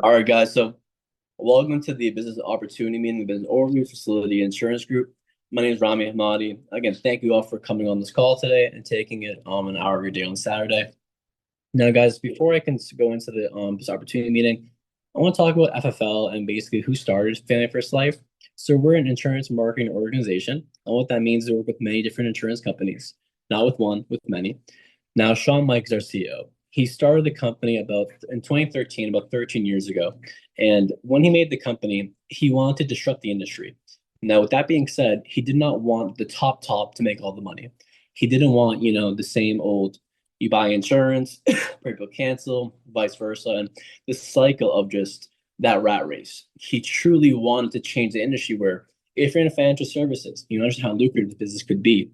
All right, guys. So, welcome to the business opportunity meeting, the business overview facility insurance group. My name is Rami Hamady. Again, thank you all for coming on this call today and taking it an hour of your day on Saturday. Now, guys, before I can go into the business opportunity meeting, I want to talk about FFL and basically who started Family First Life. So, we're an insurance marketing organization, and what that means is we work with many different insurance companies, not with one, with many. Now, Sean Mike is our CEO. He started the company about in 2013, about 13 years ago. And when he made the company, he wanted to disrupt the industry. Now, with that being said, he did not want the top to make all the money. He didn't want, the same old you buy insurance, people cancel, vice versa, and this cycle of just that rat race. He truly wanted to change the industry where if you're in financial services, you understand how lucrative the business could be,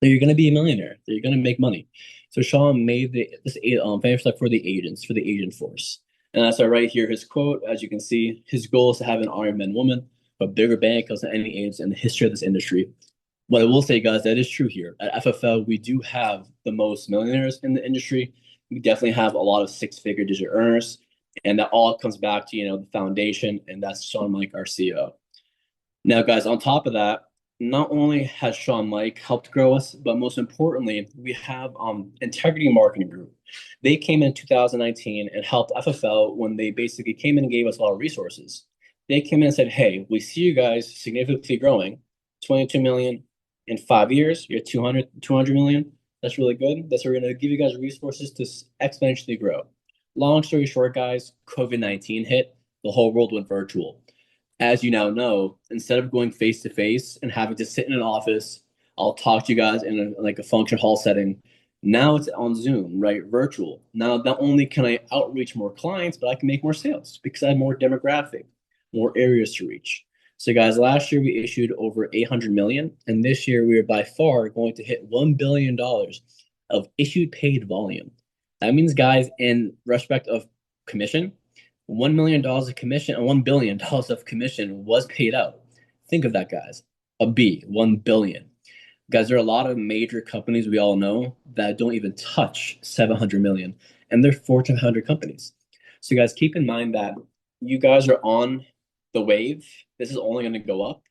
that you're going to be a millionaire, that you're going to make money. So Sean made this famous stuff for the agents, for the agent force. And that's right here, his quote. As you can see, his goal is to have an Iron Man woman, but bigger bank accounts than any agents in the history of this industry. What I will say, guys, that is true here. At FFL, we do have the most millionaires in the industry. We definitely have a lot of six-figure digit earners. And that all comes back to, the foundation, and that's Sean Mike, our CEO. Now, guys, on top of that, not only has Sean Mike helped grow us, but most importantly, we have Integrity Marketing Group. They came in 2019 and helped FFL when they basically came in and gave us a lot of resources. They came in and said, "Hey, we see you guys significantly growing, 22 million in 5 years. You're 200 million. That's really good. That's why we're going to give you guys resources to exponentially grow." Long story short, guys, COVID-19 hit. The whole world went virtual. As you now know, instead of going face to face and having to sit in an office, I'll talk to you guys in like a function hall setting. Now it's on Zoom, right? Virtual. Now, not only can I outreach more clients, but I can make more sales because I have more demographic, more areas to reach. So, guys, last year we issued over 800 million, and this year we are by far going to hit $1 billion of issued paid volume. That means, guys, in respect of commission, $1 million of commission and $1 billion of commission was paid out. Think of that, guys. A B, 1 billion. Guys, there are a lot of major companies we all know that don't even touch 700 million, and they're Fortune 100 companies. So, guys, keep in mind that you guys are on the wave. This is only going to go up.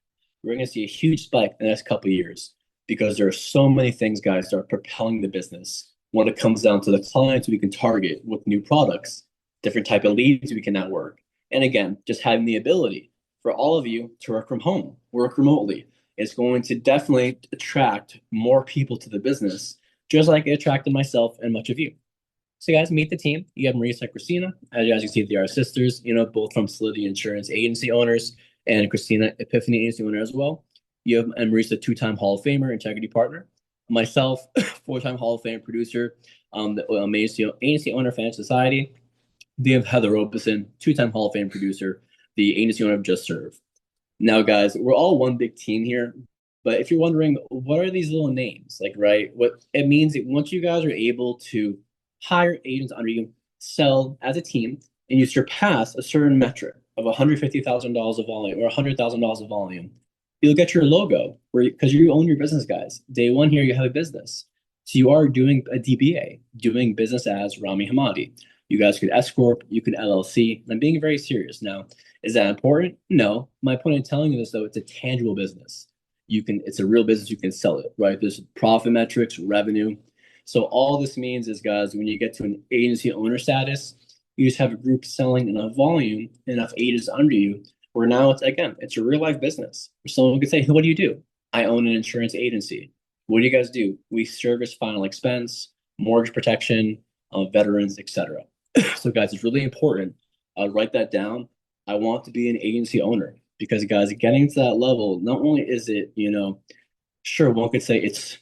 We're going to see a huge spike in the next couple of years because there are so many things, guys, that are propelling the business when it comes down to the clients we can target with new products, different type of leads we can network. And again, just having the ability for all of you to work from home, work remotely, is going to definitely attract more people to the business, just like it attracted myself and much of you. So, guys, meet the team. You have Marisa and Christina. As you guys can see, they are sisters, both from Solidity Insurance agency owners, and Christina, Epiphany agency owner as well. You have Marisa, two-time Hall of Famer, integrity partner. Myself, four-time Hall of Fame producer, the agency owner, Financial Society. They have Heather Robeson, two-time Hall of Fame producer, the agency owner of Just Serve. Now, guys, we're all one big team here. But if you're wondering, what are these little names? Like, right? What it means that once you guys are able to hire agents under you, sell as a team, and you surpass a certain metric of $150,000 of volume or $100,000 of volume, you'll get your logo because you own your business, guys. Day one here, you have a business. So you are doing a DBA, doing business as Rami Hamady. You guys could S Corp, you could LLC. I'm being very serious. Now, is that important? No. My point in telling you this, though, it's a tangible business. It's a real business. You can sell it, right? There's profit metrics, revenue. So all this means is, guys, when you get to an agency owner status, you just have a group selling enough volume, enough agents under you, where now it's a real life business. Where someone could say, hey, what do you do? I own an insurance agency. What do you guys do? We service final expense, mortgage protection, veterans, etc. So, guys, it's really important. Write that down. I want to be an agency owner because, guys, getting to that level, not only is it, sure, one could say it's,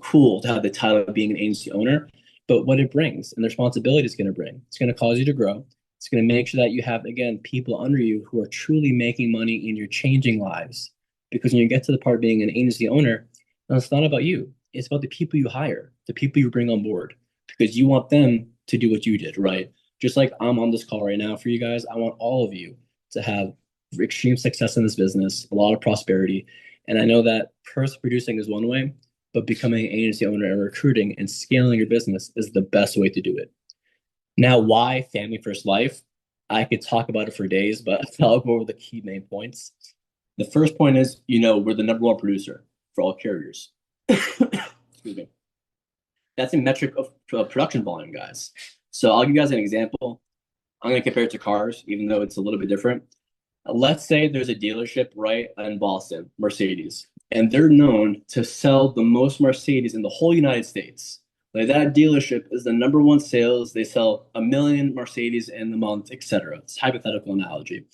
cool to have the title of being an agency owner, but what it brings and the responsibility it's going to bring, it's going to cause you to grow. It's going to make sure that you have, again, people under you who are truly making money and you're changing lives. Because when you get to the part of being an agency owner, it's not about you. It's about the people you hire, the people you bring on board, because you want them to do what you did, right? Just like I'm on this call right now for you guys, I want all of you to have extreme success in this business, a lot of prosperity. And I know that person producing is one way, but becoming an agency owner and recruiting and scaling your business is the best way to do it. Now, why Family First Life? I could talk about it for days, but I'll go over the key main points. The first point is, we're the number one producer for all carriers. Excuse me. That's a metric of production volume, guys. So I'll give you guys an example. I'm going to compare it to cars, even though it's a little bit different. Let's say there's a dealership right in Boston, Mercedes, and they're known to sell the most Mercedes in the whole United States. Like that dealership is the number one sales. They sell 1 million Mercedes in the month, etc. It's a hypothetical analogy.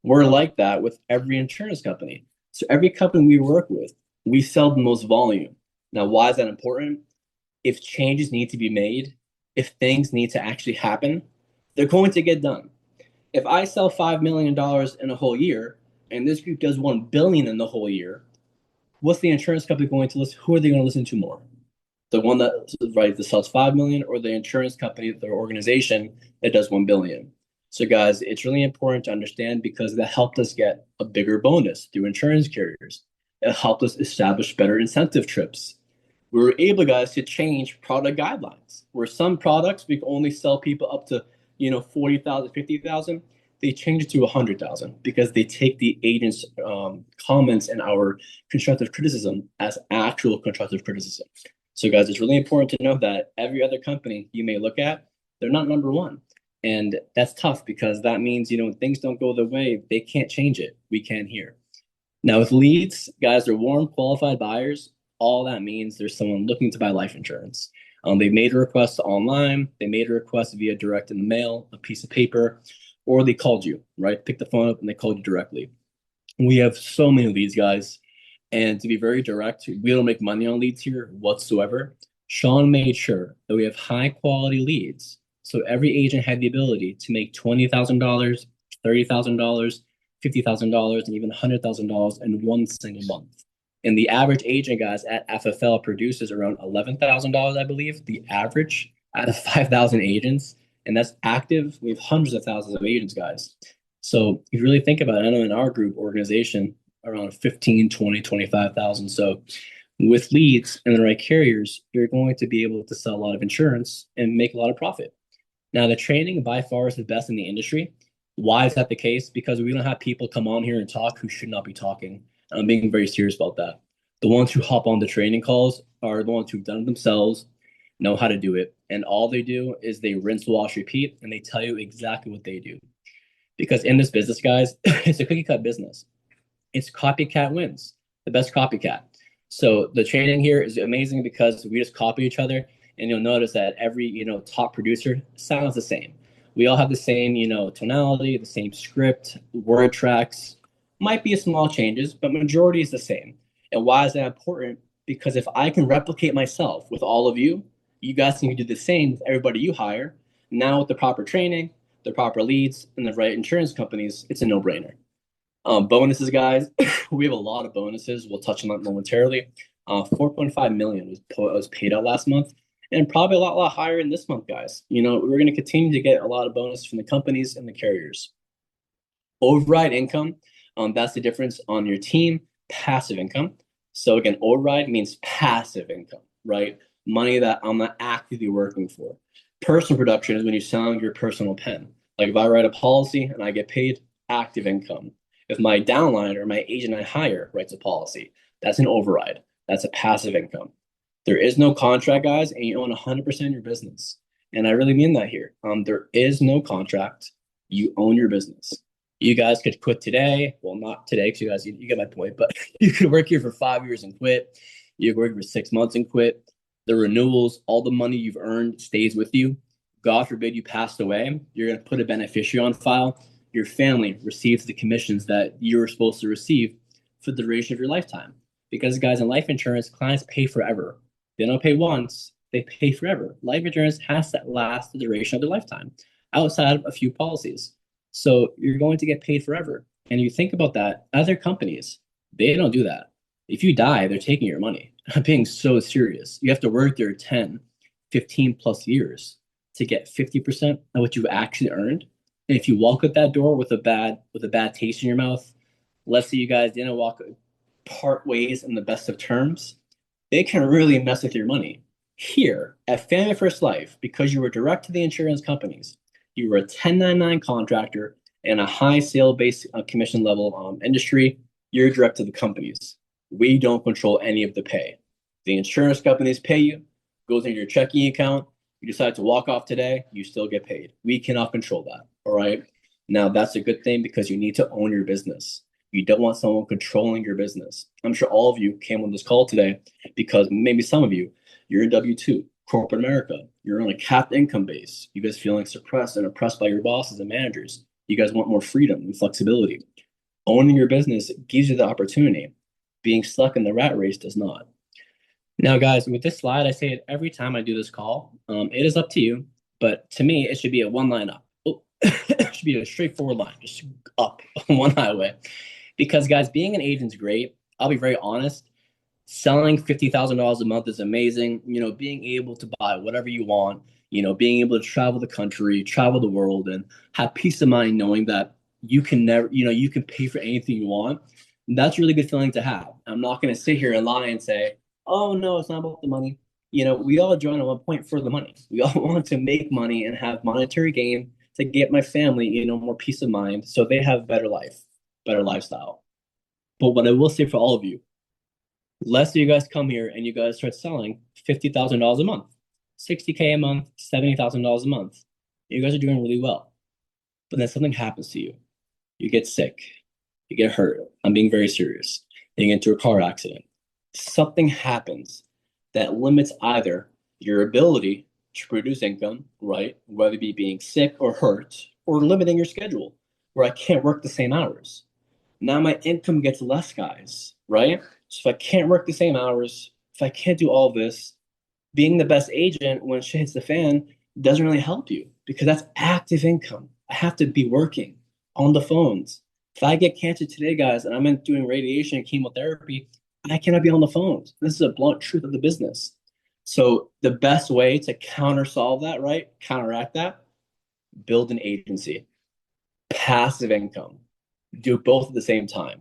We're like that with every insurance company. So every company we work with, we sell the most volume. Now, why is that important? If changes need to be made, if things need to actually happen, they're going to get done. If I sell $5 million in a whole year and this group does 1 billion in the whole year, what's the insurance company going to listen? Who are they going to listen to more? The one that sells 5 million, or the insurance company, their organization that does 1 billion. So guys, it's really important to understand because that helped us get a bigger bonus through insurance carriers. It helped us establish better incentive trips. We were able, guys, to change product guidelines where some products we can only sell people up to 40,000, 50,000. They change it to 100,000 because they take the agent's comments and our constructive criticism as actual constructive criticism. So guys, it's really important to know that every other company you may look at, they're not number one. And that's tough because that means, when things don't go their way, they can't change it. We can here. Now with leads, guys, they're warm, qualified buyers. All that means there's someone looking to buy life insurance. They made a request online, they made a request via direct in the mail, a piece of paper, or they called you, right? Pick the phone up and they called you directly. We have so many leads, guys. And to be very direct, we don't make money on leads here whatsoever. Sean made sure that we have high quality leads. So every agent had the ability to make $20,000, $30,000, $50,000, and even $100,000 in one single month. And the average agent, guys, at FFL produces around $11,000, I believe, the average out of 5,000 agents. And that's active. We have hundreds of thousands of agents, guys. So if you really think about it, I know in our group organization, around 15, 20, 25,000. So with leads and the right carriers, you're going to be able to sell a lot of insurance and make a lot of profit. Now, the training by far is the best in the industry. Why is that the case? Because we don't have people come on here and talk who should not be talking. I'm being very serious about that. The ones who hop on the training calls are the ones who've done it themselves, know how to do it. And all they do is they rinse, wash, repeat, and they tell you exactly what they do. Because in this business, guys, it's a cookie cut business. It's copycat wins, the best copycat. So the training here is amazing because we just copy each other, and you'll notice that every top producer sounds the same. We all have the same tonality, the same script, word tracks. Might be a small changes, but majority is the same. And why is that important? Because if I can replicate myself with all of you, you guys can do the same with everybody you hire. Now with the proper training, the proper leads, and the right insurance companies, it's a no-brainer. Bonuses, guys, we have a lot of bonuses. We'll touch on that momentarily. 4.5 million was paid out last month, and probably a lot higher in this month, guys. We're going to continue to get a lot of bonus from the companies and the carriers. Override income, that's the difference on your team. Passive income. So again, override means passive income, right? Money that I'm not actively working for. Personal production is when you're selling your personal pen. Like if I write a policy and I get paid, active income. If my downline or my agent I hire writes a policy, that's an override. That's a passive income. There is no contract, guys, and you own 100% of your business. And I really mean that here. There is no contract. You own your business. You guys could quit today. Well, not today, because you guys, you get my point, but you could work here for 5 years and quit. You could work for 6 months and quit. The renewals, all the money you've earned stays with you. God forbid you passed away. You're going to put a beneficiary on file. Your family receives the commissions that you were supposed to receive for the duration of your lifetime. Because, guys, in life insurance, clients pay forever. They don't pay once, they pay forever. Life insurance has to last the duration of their lifetime, outside of a few policies. So you're going to get paid forever. And you think about that, other companies, they don't do that. If you die, they're taking your money. I'm being so serious. You have to work there 10, 15 plus years to get 50% of what you've actually earned. And if you walk out that door with a bad taste in your mouth, let's say you guys didn't part ways in the best of terms, they can really mess with your money. Here at Family First Life, because you were direct to the insurance companies, You were a 1099 contractor in a high sale-based commission level industry. You're direct to the companies. We don't control any of the pay. The insurance companies pay you, goes into your checking account. You decide to walk off today, you still get paid. We cannot control that. All right. Now, that's a good thing because you need to own your business. You don't want someone controlling your business. I'm sure all of you came on this call today because maybe some of you, you're in W-2, corporate America. You're on a capped income base. You guys feeling suppressed and oppressed by your bosses and managers. You guys want more freedom and flexibility. Owning your business gives you the opportunity. Being stuck in the rat race does not. Now, guys, with this slide, I say it every time I do this call. It is up to you, but to me, it should be a one line up. Oh, it should be a straightforward line, just up one highway. Because, guys, being an agent's great. I'll be very honest. Selling $50,000 a month is amazing. Being able to buy whatever you want, being able to travel the country, travel the world, and have peace of mind knowing that you can never, you can pay for anything you want. That's a really good feeling to have. I'm not going to sit here and lie and say, oh, no, it's not about the money. We all join at one point for the money. We all want to make money and have monetary gain to get my family, more peace of mind so they have better life, better lifestyle. But what I will say for all of you, let's say you guys come here and you guys start selling $50,000 a month, 60K a month, $70,000 a month. You guys are doing really well. But then something happens to you. You get sick. You get hurt. I'm being very serious. You get into a car accident. Something happens that limits either your ability to produce income, right? Whether it be being sick or hurt, or limiting your schedule, where I can't work the same hours. Now my income gets less, guys, right? So if I can't work the same hours, if I can't do all this, being the best agent when shit hits the fan doesn't really help you because that's active income. I have to be working on the phones. If I get cancer today, guys, and I'm in doing radiation and chemotherapy, I cannot be on the phones. This is a blunt truth of the business. So the best way to counter solve that, right? Counteract that, build an agency, passive income. Do both at the same time.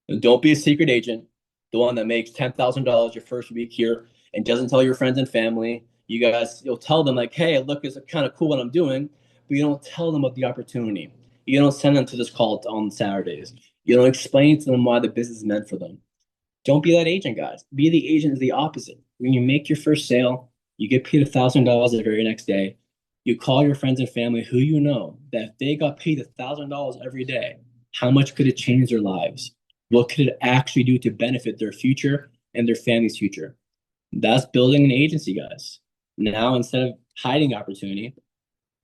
And don't be a secret agent, the one that makes $10,000 your first week here and doesn't tell your friends and family. You'll tell them like, hey, look, it's kind of cool what I'm doing, but you don't tell them about the opportunity. You don't send them to this call on Saturdays. You don't explain to them why the business is meant for them. Don't be that agent, guys. Be the agent is the opposite. When you make your first sale, you get paid $1,000 the very next day. You call your friends and family who you know that if they got paid $1,000 every day, how much could it change their lives? What could it actually do to benefit their future and their family's future? That's building an agency, guys. Now, instead of hiding opportunity,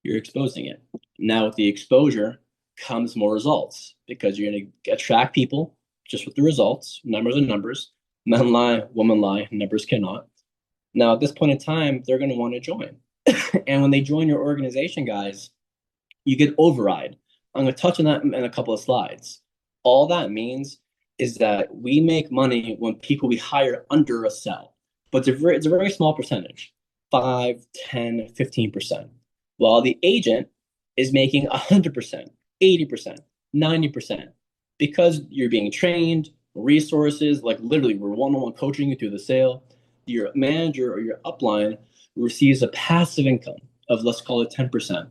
you're exposing it. Now, with the exposure comes more results because you're going to attract people just with the results. Numbers are numbers. Men lie, women lie, numbers cannot. Now, at this point in time, they're going to want to join. And when they join your organization, guys, you get override. I'm going to touch on that in a couple of slides. All that means is that we make money when people we hire under a cell, but it's a very small percentage, 5, 10, 15%, while the agent is making 100%, 80%, 90%, because you're being trained, resources, like literally we're one-on-one coaching you through the sale. Your manager or your upline receives a passive income of, let's call it 10%.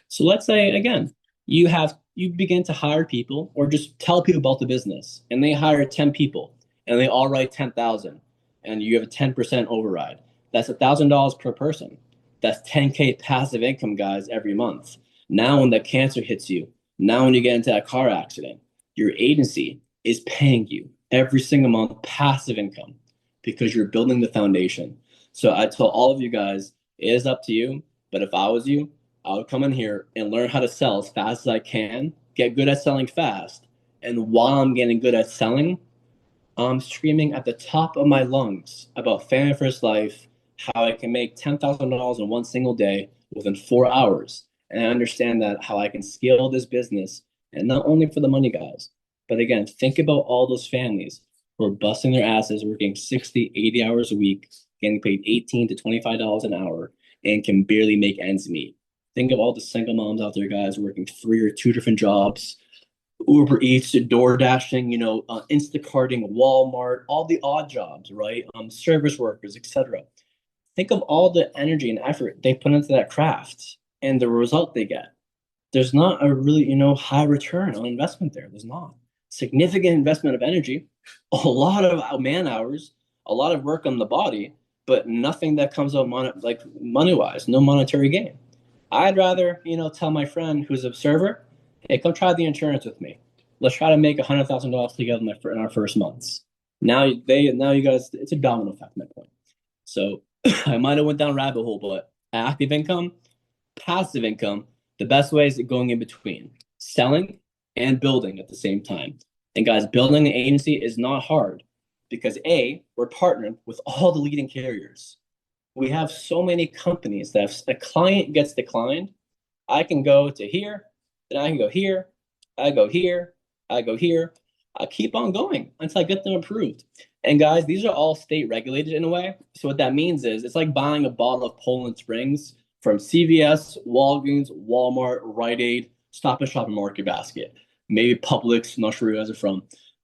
So let's say again, you begin to hire people or just tell people about the business and they hire 10 people and they all write 10,000 and you have a 10% override. That's $1,000 per person. That's 10K passive income, guys, every month. Now when that cancer hits you, now when you get into a car accident, your agency is paying you every single month passive income because you're building the foundation. So I tell all of you guys, it is up to you, but if I was you, I would come in here and learn how to sell as fast as I can, get good at selling fast. And while I'm getting good at selling, I'm screaming at the top of my lungs about family first life, how I can make $10,000 in one single day within 4 hours. And I understand that how I can scale this business and not only for the money, guys, but again, think about all those families who are busting their asses, working 60, 80 hours a week, getting paid $18 to $25 an hour, and can barely make ends meet. Think of all the single moms out there, guys, working 3 or 2 different jobs, Uber Eats, door dashing, Instacarting, Walmart, all the odd jobs, right? Service workers, etc. Think of all the energy and effort they put into that craft and the result they get. there's not a really, high return on investment there. There's not significant investment of energy, a lot of man hours, a lot of work on the body, but nothing that comes out like money wise, no monetary gain. I'd rather, tell my friend who's a server, hey, come try the insurance with me. Let's try to make $100,000 together in our first months. Now you guys, it's a domino effect, my point. So I might have went down rabbit hole, but active income, passive income, the best way is going in between, selling and building at the same time. And guys, building an agency is not hard because A, we're partnered with all the leading carriers. We have so many companies that if a client gets declined, I can go to here, then I can go here, I go here, I go here. I keep on going until I get them approved. And guys, these are all state regulated in a way. So what that means is it's like buying a bottle of Poland Springs from CVS, Walgreens, Walmart, Rite Aid, Stop and Shop, and Market Basket. Maybe Publix. I'm not sure where you guys are from.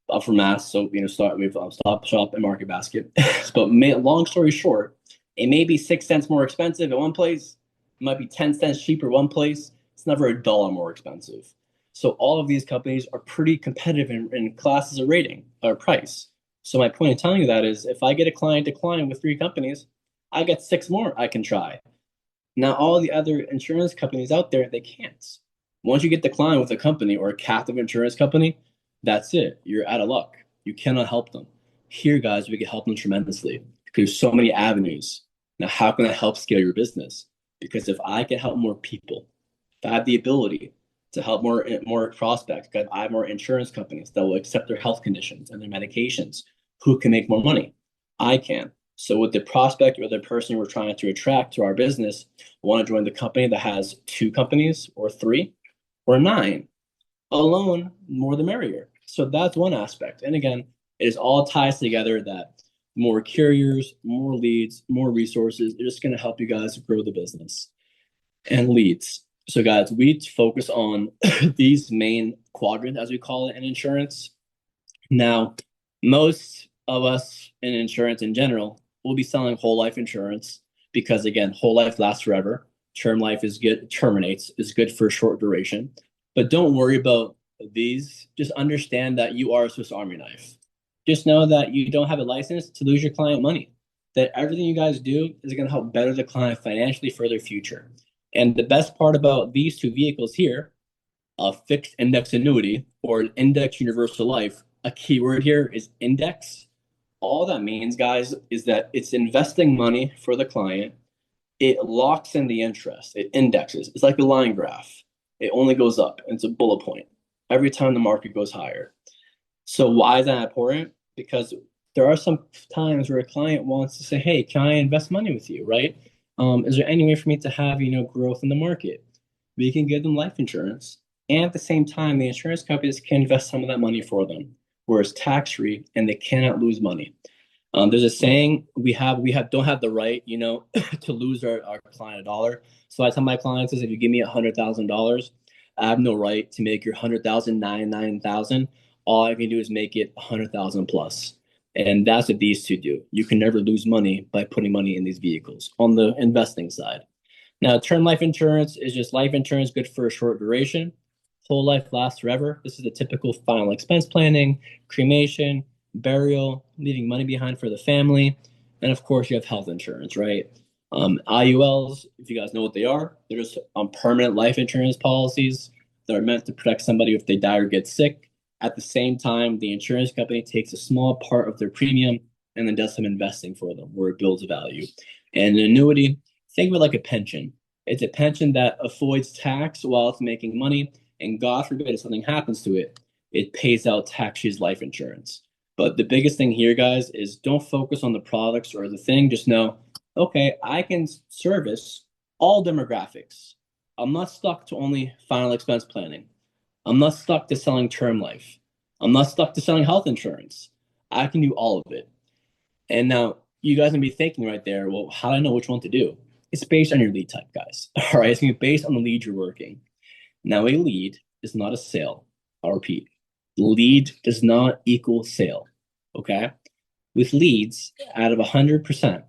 I'm from Mass, so start with Stop Shop and Market Basket. But long story short, it may be 6 cents more expensive at one place. It might be 10 cents cheaper one place. It's never a dollar more expensive. So all of these companies are pretty competitive in classes of rating or price. So my point in telling you that is if I get a client decline with 3 companies, I get 6 more I can try. Now all the other insurance companies out there, they can't. Once you get declined with a company or a captive insurance company, that's it. You're out of luck. You cannot help them. Here, guys, we can help them tremendously because there's so many avenues. Now, how can I help scale your business? Because if I can help more people, if I have the ability to help more prospects, because I have more insurance companies that will accept their health conditions and their medications, who can make more money? I can. So with the prospect or the person we're trying to attract to our business, want to join the company that has 2 companies or 3 or 9. Alone, more the merrier. So that's one aspect. And again, it is all ties together that more carriers, more leads, more resources, they're just going to help you guys grow the business. And leads. So guys, we focus on these main quadrants, as we call it in insurance. Now, most of us in insurance in general will be selling whole life insurance because again, whole life lasts forever. Term life is good, terminates, is good for a short duration. But don't worry about these. Just understand that you are a Swiss Army knife. Just know that you don't have a license to lose your client money. That everything you guys do is going to help better the client financially for their future. And the best part about these 2 vehicles here, a fixed index annuity or an index universal life, a keyword here is index. All that means, guys, is that it's investing money for the client. It locks in the interest. It indexes. It's like a line graph. It only goes up. It's a bullet point every time the market goes higher. So why is that important? Because there are some times where a client wants to say, hey, can I invest money with you, right? Is there any way for me to have, growth in the market? We can give them life insurance. And at the same time, the insurance companies can invest some of that money for them, where it's tax-free and they cannot lose money. There's a saying we don't have the right, to lose our client a dollar. So I tell my clients is if you give me $100,000, I have no right to make your 100,000 99,000. All I can do is make it 100,000 plus. And that's what these 2 do. You can never lose money by putting money in these vehicles on the investing side. Now, term life insurance is just life insurance good for a short duration. Whole life lasts forever. This is the typical final expense planning, cremation, burial, leaving money behind for the family. And of course, you have health insurance, right? IULs, if you guys know what they are, they're just permanent life insurance policies that are meant to protect somebody if they die or get sick. At the same time, the insurance company takes a small part of their premium and then does some investing for them where it builds value. And an annuity, think of it like a pension. It's a pension that avoids tax while it's making money. And God forbid if something happens to it, it pays out tax-free life insurance. But the biggest thing here, guys, is don't focus on the products or the thing. Just know, okay, I can service all demographics. I'm not stuck to only final expense planning. I'm not stuck to selling term life. I'm not stuck to selling health insurance. I can do all of it. And now you guys may be thinking right there, well, how do I know which one to do? It's based on your lead type, guys. All right, it's going to be based on the lead you're working. Now, a lead is not a sale. I'll repeat. Lead does not equal sale. Okay? With leads, out of 100%,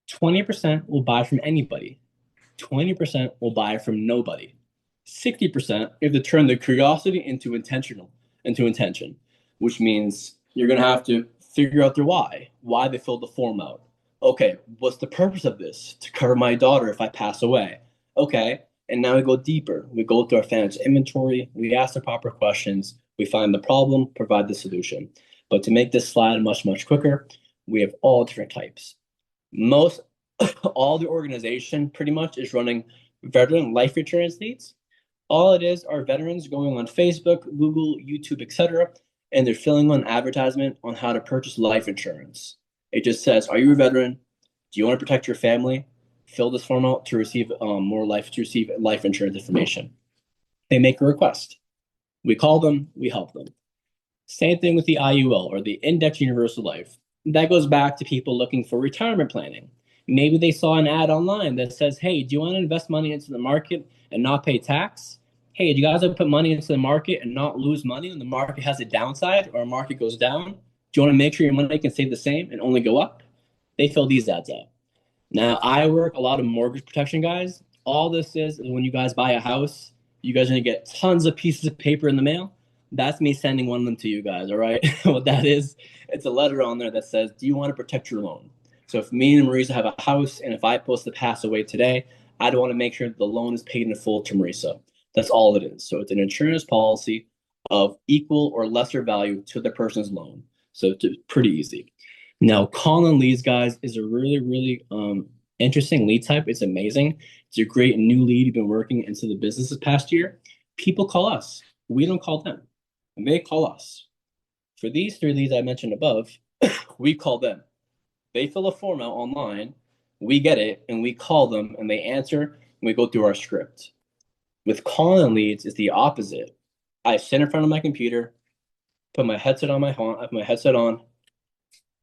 20% will buy from anybody. 20% will buy from nobody. 60%, you have to turn the curiosity into intention, which means you're gonna have to figure out their why they filled the form out. Okay, what's the purpose of this? To cover my daughter if I pass away. Okay, and now we go deeper. We go through our financial inventory, we ask the proper questions, we find the problem, provide the solution. But to make this slide much, much quicker, we have all different types. Most all the organization pretty much is running veteran life insurance leads. All it is are veterans going on Facebook, Google, YouTube, etc., and they're filling on advertisement on how to purchase life insurance. It just says, "Are you a veteran? Do you want to protect your family? Fill this form out to receive life insurance information." They make a request. We call them. We help them. Same thing with the IUL or the Index Universal Life. That goes back to people looking for retirement planning. Maybe they saw an ad online that says, "Hey, do you want to invest money into the market and not pay tax? Hey, do you guys want to put money into the market and not lose money when the market has a downside or a market goes down? Do you want to make sure your money can stay the same and only go up?" They fill these ads out. Now, I work a lot of mortgage protection guys. All this is when you guys buy a house, you guys are going to get tons of pieces of paper in the mail. That's me sending one of them to you guys, all right? What that is, it's a letter on there that says, "Do you want to protect your loan?" So if me and Marisa have a house and if I post to pass away today, I'd want to make sure that the loan is paid in full to Marisa. That's all it is. So it's an insurance policy of equal or lesser value to the person's loan. So it's pretty easy. Now, calling leads, guys, is a really, really interesting lead type. It's amazing. It's a great new lead you've been working into the business this past year. People call us. We don't call them. And they call us. For these three leads I mentioned above, we call them. They fill a form out online. We get it, and we call them, and they answer, and we go through our script. With calling leads, it's the opposite. I sit in front of my computer, put my headset on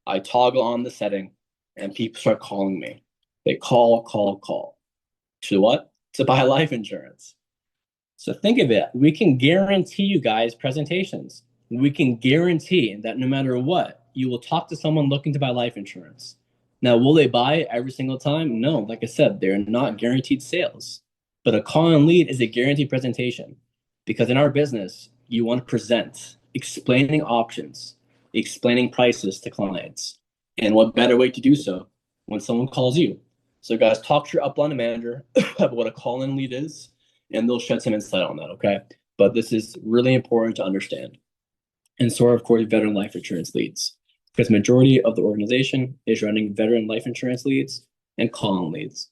I toggle on the setting, and people start calling me. They call. To what? To buy life insurance. So think of it. We can guarantee you guys presentations. We can guarantee that no matter what, you will talk to someone looking to buy life insurance. Now, will they buy it every single time? No. Like I said, they're not guaranteed sales. But a call and lead is a guaranteed presentation because in our business, you want to present explaining options, explaining prices to clients. And what better way to do so when someone calls you? So, guys, talk to your upline manager about what a call and lead is, and they'll shed some insight on that, okay? But this is really important to understand. And so are, of course, veteran life insurance leads, because majority of the organization is running veteran life insurance leads and call-in leads.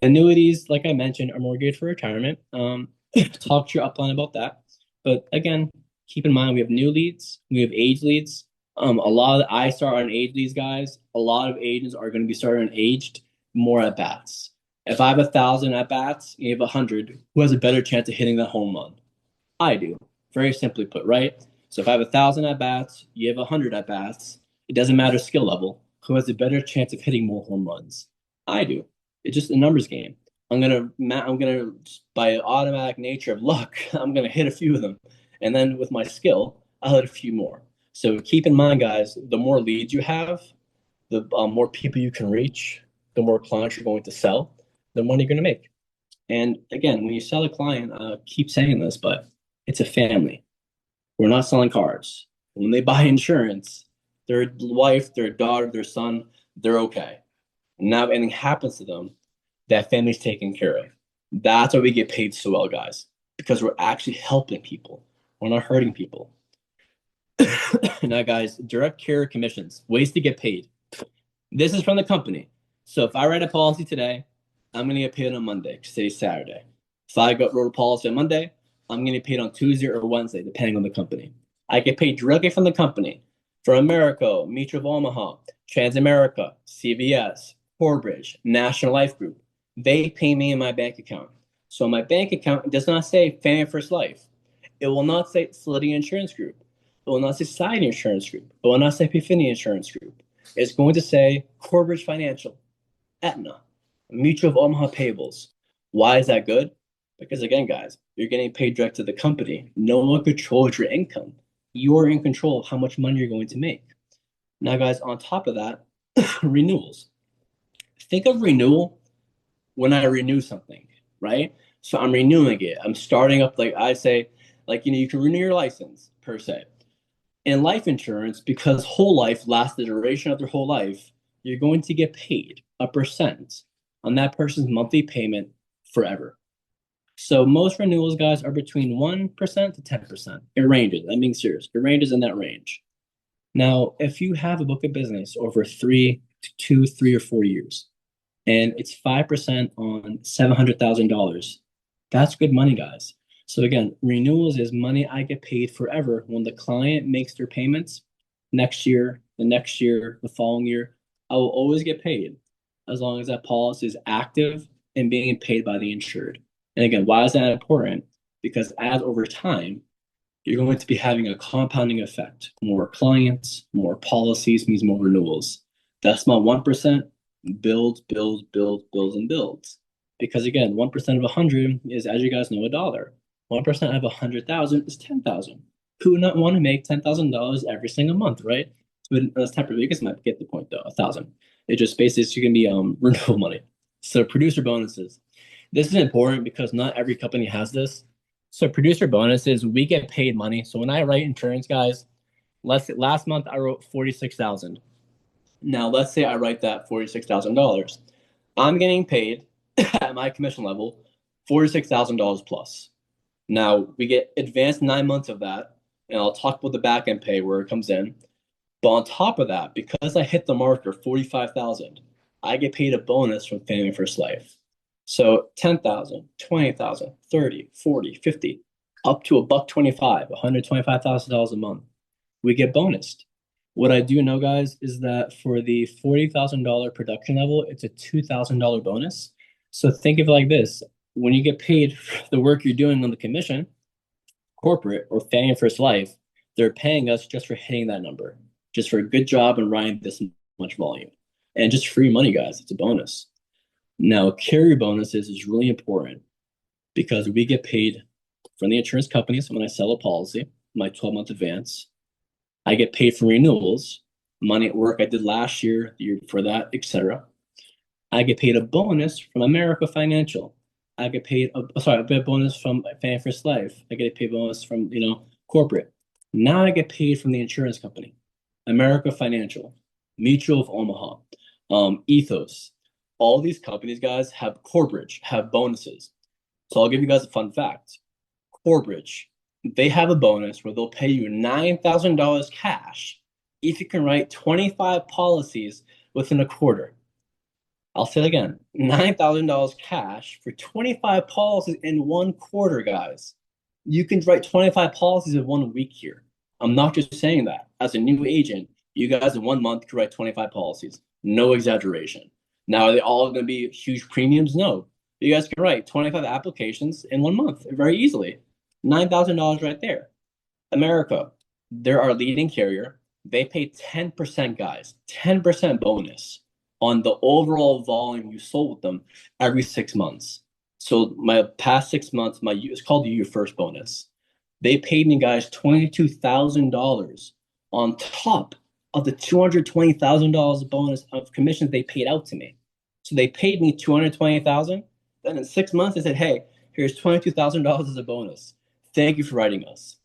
Annuities, like I mentioned, are more geared for retirement. Talk to your upline about that. But again, keep in mind we have new leads, we have age leads. I start on age leads, guys. A lot of agents are going to be starting on aged more at bats. If I have 1,000 at bats, you have 100. Who has a better chance of hitting the home run? I do. Very simply put, right? So if I have 1,000 at bats, you have 100 at bats. It doesn't matter skill level. Who has a better chance of hitting more home runs? I do. It's just a numbers game. I'm gonna by automatic nature of luck, I'm gonna hit a few of them, and then with my skill, I'll hit a few more. So keep in mind, guys, the more leads you have, the more people you can reach, the more clients you're going to sell, the money you're going to make. And again, when you sell a client, keep saying this, but it's a family. We're not selling cars. When they buy insurance, their wife, their daughter, their son, they're okay. And now if anything happens to them, that family's taken care of. That's why we get paid so well, guys, because we're actually helping people. We're not hurting people. Now, guys, direct care commissions, ways to get paid. This is from the company. So if I write a policy today, I'm going to get paid on Monday, say Saturday. If I wrote a policy on Monday, I'm going to get paid on Tuesday or Wednesday, depending on the company. I get paid directly from the company. For Americo, Mutual of Omaha, Transamerica, CVS, Corebridge, National Life Group, they pay me in my bank account. So my bank account does not say Family First Life. It will not say Solidity Insurance Group. It will not say Society Insurance Group. It will not say Epiphany Insurance Group. It's going to say Corebridge Financial, Aetna, Mutual of Omaha Payables. Why is that good? Because again, guys, you're getting paid direct to the company. No one controls your income. You're in control of how much money you're going to make. Now, guys, on top of that, renewals. Think of renewal when I renew something, right? So I'm renewing it. I'm starting up, like I say, like, you can renew your license per se. In life insurance, because whole life lasts the duration of their whole life, you're going to get paid a percent on that person's monthly payment forever. So most renewals, guys, are between 1% to 10%. It ranges. I'm being serious. It ranges in that range. Now, if you have a book of business over 3 or 4 years, and it's 5% on $700,000, that's good money, guys. So again, renewals is money I get paid forever when the client makes their payments next year, the next year, the following year. I will always get paid as long as that policy is active and being paid by the insured. And again, why is that important? Because as over time, you're going to be having a compounding effect. More clients, more policies means more renewals. That's my 1% builds, builds, builds, builds, and builds. Because again, 1% of 100 is, as you guys know, a dollar. 1% of 100,000 is 10,000. Who would not want to make $10,000 every single month, right? But that's temporary. You guys might get the point though. 1,000. It just basically can be renewal money. So producer bonuses. This is important because not every company has this. So producer bonuses, we get paid money. So when I write insurance, guys, last month I wrote 46,000. Now let's say I write that $46,000. I'm getting paid at my commission level $46,000 plus. Now we get advanced 9 months of that, and I'll talk about the back end pay where it comes in. But on top of that, because I hit the marker 45,000, I get paid a bonus from Family First Life. So 10,000, 20,000, 30, 40, 50, up to a buck 25, $125,000 a month. We get bonused. What I do know, guys, is that for the $40,000 production level, it's a $2,000 bonus. So think of it like this. When you get paid for the work you're doing on the commission, corporate or Family First Life, they're paying us just for hitting that number, just for a good job and running this much volume. And just free money, guys. It's a bonus. Now, carrier bonuses is really important because we get paid from the insurance companies when I sell a policy, my 12-month advance. I get paid for renewals, money at work I did last year, the year before that, etc. I get paid a bonus from America Financial. I get paid a bonus from Family First Life. I get a pay bonus from, corporate. Now I get paid from the insurance company, America Financial, Mutual of Omaha, Ethos. All these companies, guys, have Corbridge, have bonuses. So I'll give you guys a fun fact. Corbridge, they have a bonus where they'll pay you $9,000 cash if you can write 25 policies within a quarter. I'll say it again, $9,000 cash for 25 policies in one quarter, guys. You can write 25 policies in 1 week here. I'm not just saying that. As a new agent, you guys in 1 month can write 25 policies. No exaggeration. Now, are they all going to be huge premiums? No. You guys can write 25 applications in 1 month very easily. $9,000 right there. America, they're our leading carrier. They pay 10%, guys, 10% bonus on the overall volume you sold with them every 6 months. So my past 6 months, it's called the year first bonus. They paid me, guys, $22,000 on top of the $220,000 bonus of commissions they paid out to me. So they paid me $220,000. Then in 6 months, they said, "Hey, here's $22,000 as a bonus. Thank you for writing us."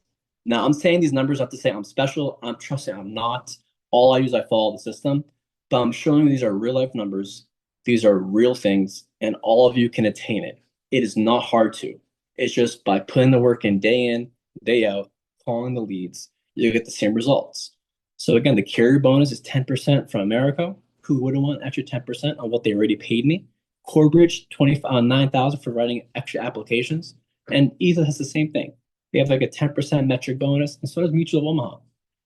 Now I'm saying these numbers not to say I'm special. I'm trusting I'm not. All I use, I follow the system. But I'm showing you these are real life numbers. These are real things, and all of you can attain it. It is not hard to. It's just by putting the work in, day out, calling the leads, you get the same results. So again, the carrier bonus is 10% from America. Who wouldn't want extra 10% on what they already paid me? Corbridge, 9,000 for writing extra applications. And Ethos has the same thing. They have like a 10% metric bonus, and so does Mutual of Omaha.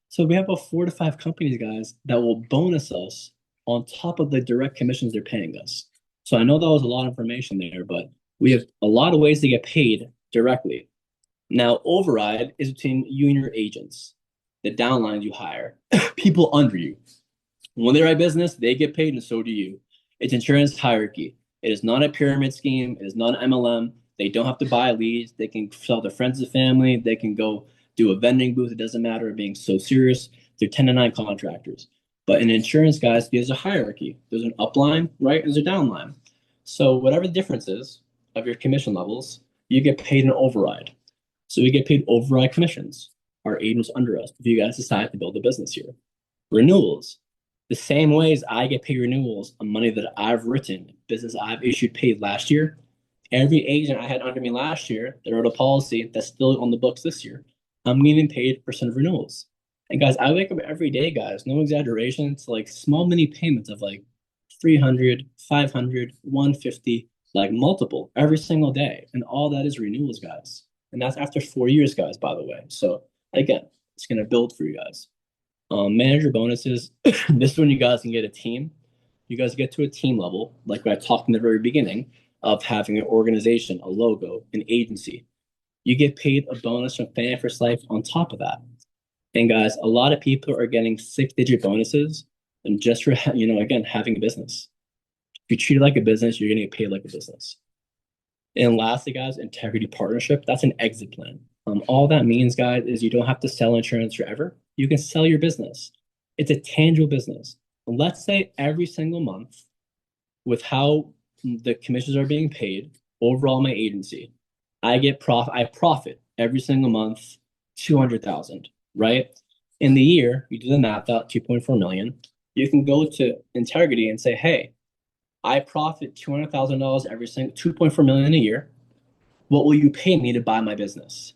So we have about 4 to 5 companies, guys, that will bonus us on top of the direct commissions they're paying us. So I know that was a lot of information there, but we have a lot of ways to get paid directly. Now, override is between you and your agents, the downlines you hire, people under you. When they write business, they get paid, and so do you. It's insurance hierarchy. It is not a pyramid scheme. It is not an MLM. They don't have to buy leads. They can sell their friends and family. They can go do a vending booth. It doesn't matter being so serious. They're 1099 contractors. But in insurance, guys, there's a hierarchy. There's an upline, right? There's a downline. So whatever the difference is of your commission levels, you get paid an override. So we get paid override commissions. Our agents under us, if you guys decide to build a business here. Renewals. The same ways I get paid renewals on money that I've written, business I've issued paid last year. Every agent I had under me last year that wrote a policy that's still on the books this year, I'm getting paid percent of renewals. And guys, I wake up every day, guys, no exaggeration, to like small mini payments of like 300, 500, 150, like multiple every single day. And all that is renewals, guys. And that's after 4 years, guys, by the way. So again, it's going to build for you guys. Manager bonuses. This is when you guys can get a team. You guys get to a team level, like I talked in the very beginning, of having an organization, a logo, an agency. You get paid a bonus from Fan First Life on top of that. And guys, a lot of people are getting six-digit bonuses and just for again having a business. If you treat it like a business, you're gonna get paid like a business. And lastly, guys, integrity partnership. That's an exit plan. All that means, guys, is you don't have to sell insurance forever. You can sell your business. It's a tangible business. Let's say every single month, with how the commissions are being paid overall my agency, I profit every single month 200,000, right? In the year, you do the math out, 2.4 million. You can go to integrity and say, hey, I profit $200,000 every single 2.4 million a year. What will you pay me to buy my business?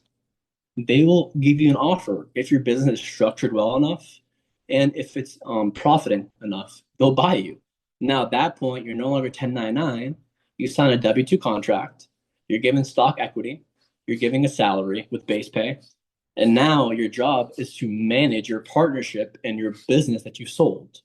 They will give you an offer if your business is structured well enough and if it's profiting enough, they'll buy you. Now, at that point, you're no longer 1099. You sign a W-2 contract. You're given stock equity. You're giving a salary with base pay. And now your job is to manage your partnership and your business that you sold.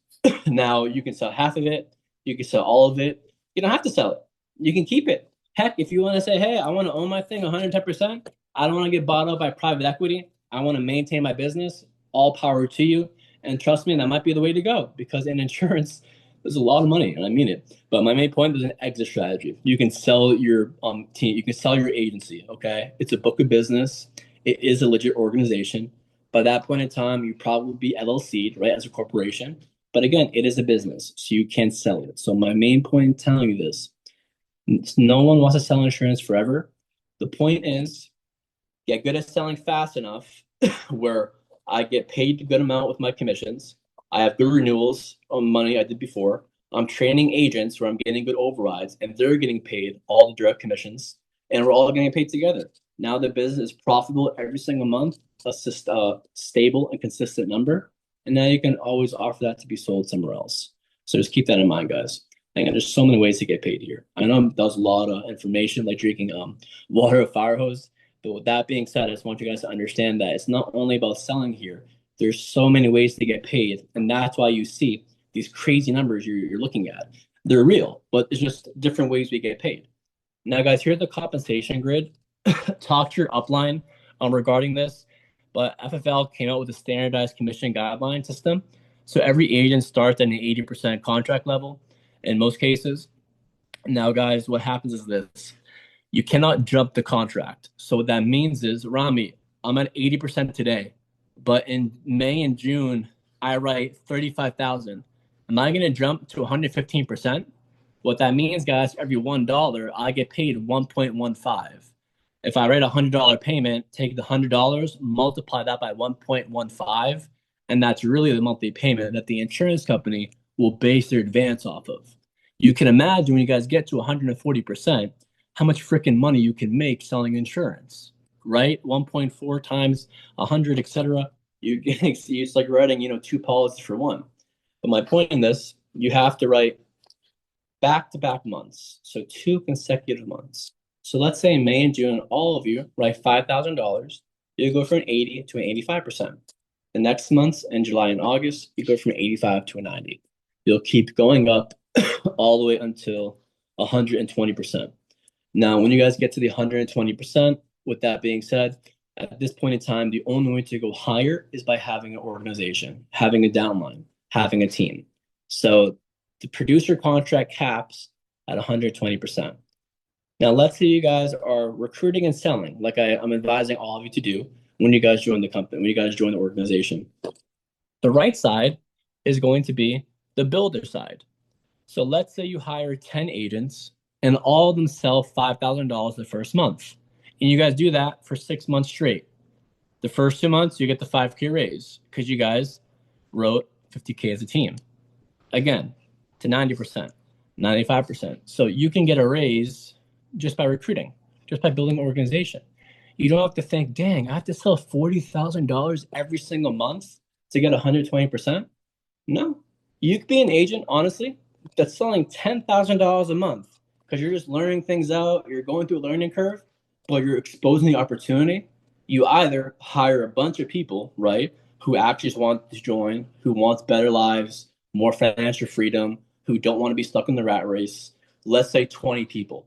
Now, you can sell half of it. You can sell all of it. You don't have to sell it. You can keep it. Heck, if you want to say, hey, I want to own my thing 110%, I don't want to get bought up by private equity. I want to maintain my business. All power to you. And trust me, that might be the way to go because in insurance, there's a lot of money, and I mean it. But my main point is an exit strategy. You can sell your team. You can sell your agency. Okay, it's a book of business. It is a legit organization. By that point in time, you probably be LLC'd, right, as a corporation. But again, it is a business, so you can sell it. So my main point in telling you this, no one wants to sell insurance forever. The point is, get good at selling fast enough where I get paid a good amount with my commissions. I have good renewals on money I did before. I'm training agents where I'm getting good overrides and they're getting paid all the direct commissions and we're all getting paid together. Now the business is profitable every single month, a stable and consistent number. And now you can always offer that to be sold somewhere else. So just keep that in mind, guys. And there's so many ways to get paid here. I know that was a lot of information, like drinking water or fire hose. But with that being said, I just want you guys to understand that it's not only about selling here. There's so many ways to get paid, and that's why you see these crazy numbers you're looking at. They're real, but it's just different ways we get paid. Now, guys, here's the compensation grid. Talk to your upline regarding this, but FFL came out with a standardized commission guideline system. So every agent starts at an 80% contract level in most cases. Now, guys, what happens is this. You cannot jump the contract. So what that means is, Rami, I'm at 80% today, but in May and June, I write 35,000. Am I going to jump to 115%? What that means, guys, every $1, I get paid 1.15. If I write a $100 payment, take the $100, multiply that by 1.15, and that's really the monthly payment that the insurance company will base their advance off of. You can imagine when you guys get to 140%, how much freaking money you can make selling insurance, right? 1.4 times 100, etc. It's like writing, two policies for one. But my point in this, you have to write back-to-back months, so 2 consecutive months. So let's say in May and June, all of you write $5,000. You go from an 80 to an 85%. The next months in July and August, you go from an 85 to a 90. You'll keep going up all the way until 120%. Now, when you guys get to the 120%, with that being said, at this point in time, the only way to go higher is by having an organization, having a downline, having a team. So the producer contract caps at 120%. Now, let's say you guys are recruiting and selling, like I'm advising all of you to do when you guys join the company, when you guys join the organization. The right side is going to be the builder side. So let's say you hire 10 agents and all of them sell $5,000 the first month. And you guys do that for 6 months straight. The first 2 months, you get the 5K raise because you guys wrote 50K as a team. Again, to 90%, 95%. So you can get a raise just by recruiting, just by building an organization. You don't have to think, dang, I have to sell $40,000 every single month to get 120%. No, you could be an agent, honestly, that's selling $10,000 a month because you're just learning things out. You're going through a learning curve, but you're exposing the opportunity. You either hire a bunch of people, right, who actually just want to join, who wants better lives, more financial freedom, who don't want to be stuck in the rat race. Let's say 20 people.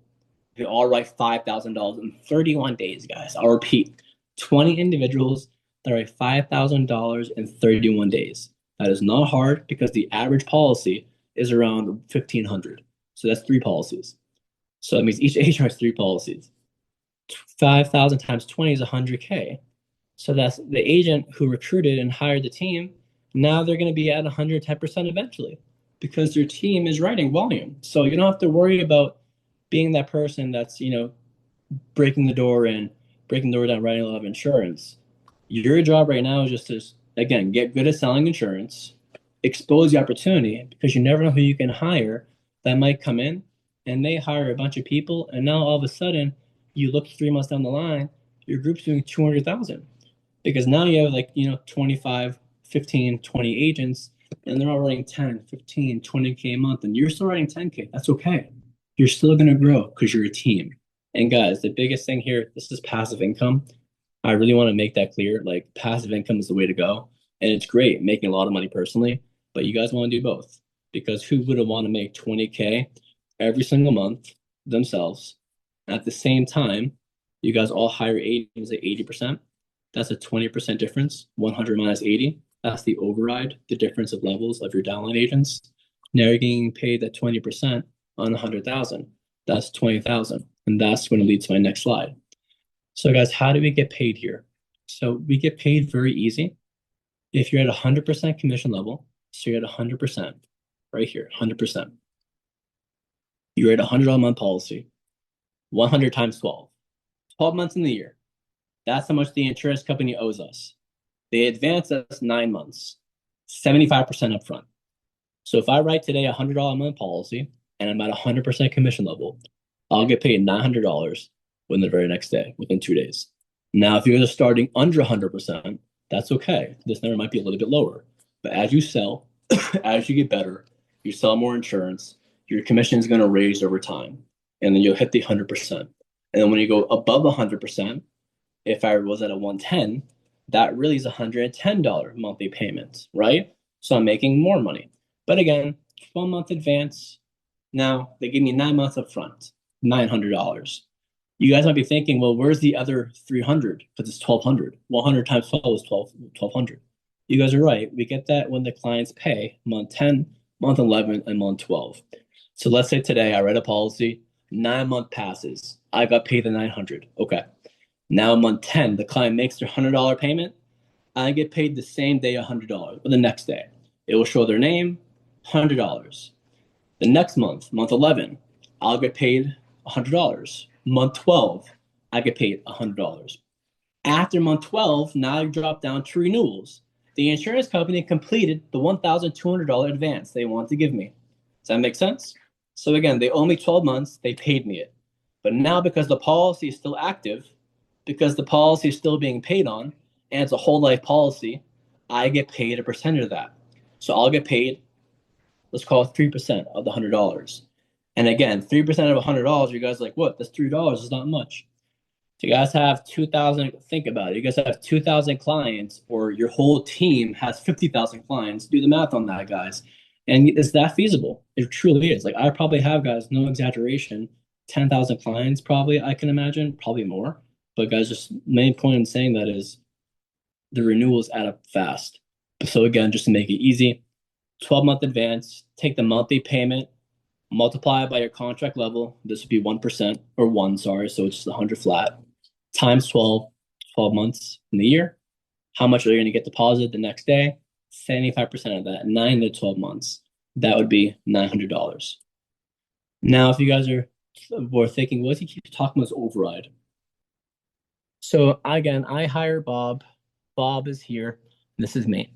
They all write $5,000 in 31 days, guys. I'll repeat, 20 individuals that write $5,000 in 31 days. That is not hard because the average policy is around 1,500. So that's three policies. So that means each agent has three policies. 5,000 times 20 is 100K. So that's the agent who recruited and hired the team. Now they're going to be at 110% eventually because their team is writing volume. So you don't have to worry about being that person that's, breaking the door in, breaking the door down, writing a lot of insurance. Your job right now is just to, again, get good at selling insurance, expose the opportunity because you never know who you can hire that might come in and they hire a bunch of people. And now all of a sudden you look 3 months down the line, your group's doing 200,000 because now you have 25, 15, 20 agents and they're all writing 10, 15, 20K a month and you're still writing 10K. That's okay. You're still going to grow because you're a team. And guys, the biggest thing here, this is passive income. I really want to make that clear. Like passive income is the way to go. And it's great making a lot of money personally, but you guys want to do both because who wouldn't want to make 20K every single month themselves? At the same time, you guys all hire agents at 80%. That's a 20% difference. 100 minus 80. That's the override, the difference of levels of your downline agents. Now you're getting paid at 20% on 100,000. That's 20,000. And that's going to lead to my next slide. So guys, how do we get paid here? So we get paid very easy. If you're at 100% commission level, so you're at 100%, right here, 100%. You're at $100 a month policy, 100 times 12, 12 months in the year. That's how much the insurance company owes us. They advance us 9 months, 75% upfront. So if I write today a $100 a month policy and I'm at 100% commission level, I'll get paid $900 within the very next day, within 2 days. Now, if you're just starting under 100%, that's okay. This number might be a little bit lower. But as you sell, as you get better, you sell more insurance, your commission is going to raise over time. And then you'll hit the 100%. And then when you go above 100%, if I was at a 110, that really is $110 monthly payment, right? So I'm making more money. But again, 12-month advance. Now they give me 9 months up front, $900. You guys might be thinking, well, where's the other 300? Because it's 1,200. 100 times 12 is 1,200. You guys are right. We get that when the clients pay month 10, month 11, and month 12. So let's say today I write a policy, 9 month passes. I got paid the 900. Okay. Now month 10, the client makes their $100 payment. I get paid the same day $100, or the next day. It will show their name, $100. The next month, month 11, I'll get paid $100. Month 12, I get paid $100. After month 12, now I drop down to renewals. The insurance company completed the $1,200 advance they want to give me. Does that make sense? So again, they owe me 12 months, they paid me it. But now because the policy is still active, because the policy is still being paid on, and it's a whole life policy, I get paid a percentage of that. So I'll get paid, let's call it 3% of the $100. And again, 3% of $100, you guys are like, what? That's $3 is not much. If you guys have 2,000, think about it. You guys have 2,000 clients, or your whole team has 50,000 clients. Do the math on that, guys. And is that feasible? It truly is. Like I probably have, guys, no exaggeration, 10,000 clients probably, I can imagine, probably more. But guys, just main point in saying that is the renewals add up fast. So again, just to make it easy, 12-month advance, take the monthly payment, multiply it by your contract level. This would be 1% or one, sorry. So it's just 100 flat times 12 months in the year. How much are you going to get deposited the next day? 75% of that, 9 to 12 months. That would be $900. Now, if you guys were thinking, what does he keep talking about this override? So again, I hire Bob. Bob is here. This is me.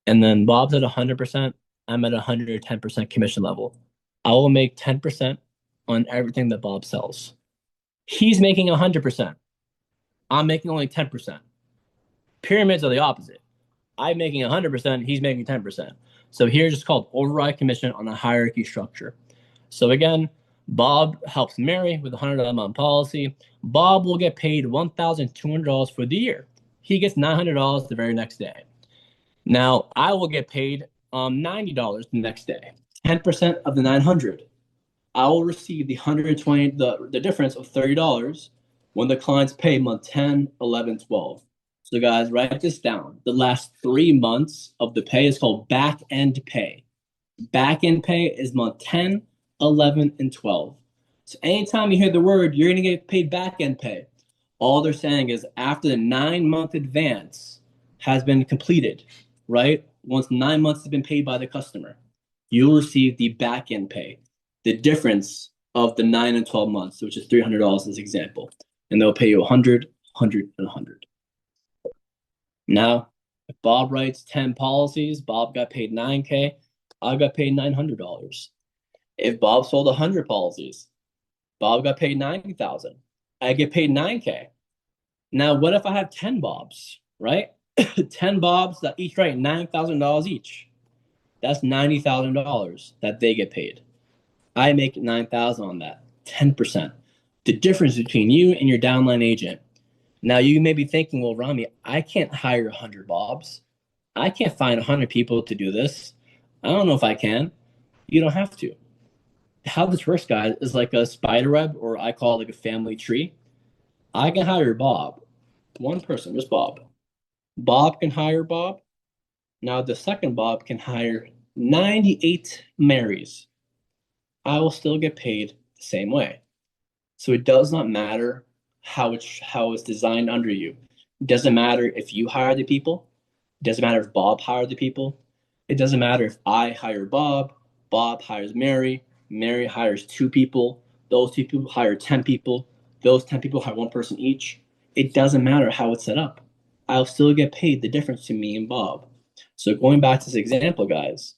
And then Bob's at 100%. I'm at 110% commission level. I will make 10% on everything that Bob sells. He's making 100%. I'm making only 10%. Pyramids are the opposite. I'm making 100%. He's making 10%. So here's just called override commission on a hierarchy structure. So again, Bob helps Mary with a $100 a month policy. Bob will get paid $1,200 for the year. He gets $900 the very next day. Now I will get paid $90 the next day. 10% of the 900. I will receive the 120, the difference of $30 when the clients pay month 10, 11, 12. So guys, write this down. The last 3 months of the pay is called back end pay. Back end pay is month 10, 11, and 12. So anytime you hear the word, you're going to get paid back end pay. All they're saying is after the 9 month advance has been completed, right? Once 9 months has been paid by the customer, you'll receive the back end pay, the difference of the 9 and 12 months, which is $300 as example. And they'll pay you 100, 100, and 100. Now, if Bob writes 10 policies, Bob got paid 9K, I got paid $900. If Bob sold 100 policies, Bob got paid 90,000. I get paid 9K. Now, what if I have 10 Bobs, right? 10 Bobs that each write $9,000 each. That's $90,000 that they get paid. I make 9,000 on that, 10%. The difference between you and your downline agent. Now you may be thinking, well, Rami, I can't hire 100 Bobs. I can't find 100 people to do this. I don't know if I can. You don't have to. How this works, guys, is like a spider web, or I call it like a family tree. I can hire Bob, one person, just Bob. Bob can hire Bob. Now the second Bob can hire 98 Marys. I will still get paid the same way. So it does not matter how it's designed under you. It doesn't matter if you hire the people. It doesn't matter if Bob hired the people. It doesn't matter if I hire Bob, Bob hires Mary, Mary hires 2 people, those 2 people hire 10 people, those 10 people hire one person each. It doesn't matter how it's set up. I'll still get paid the difference to me and Bob. So going back to this example, guys,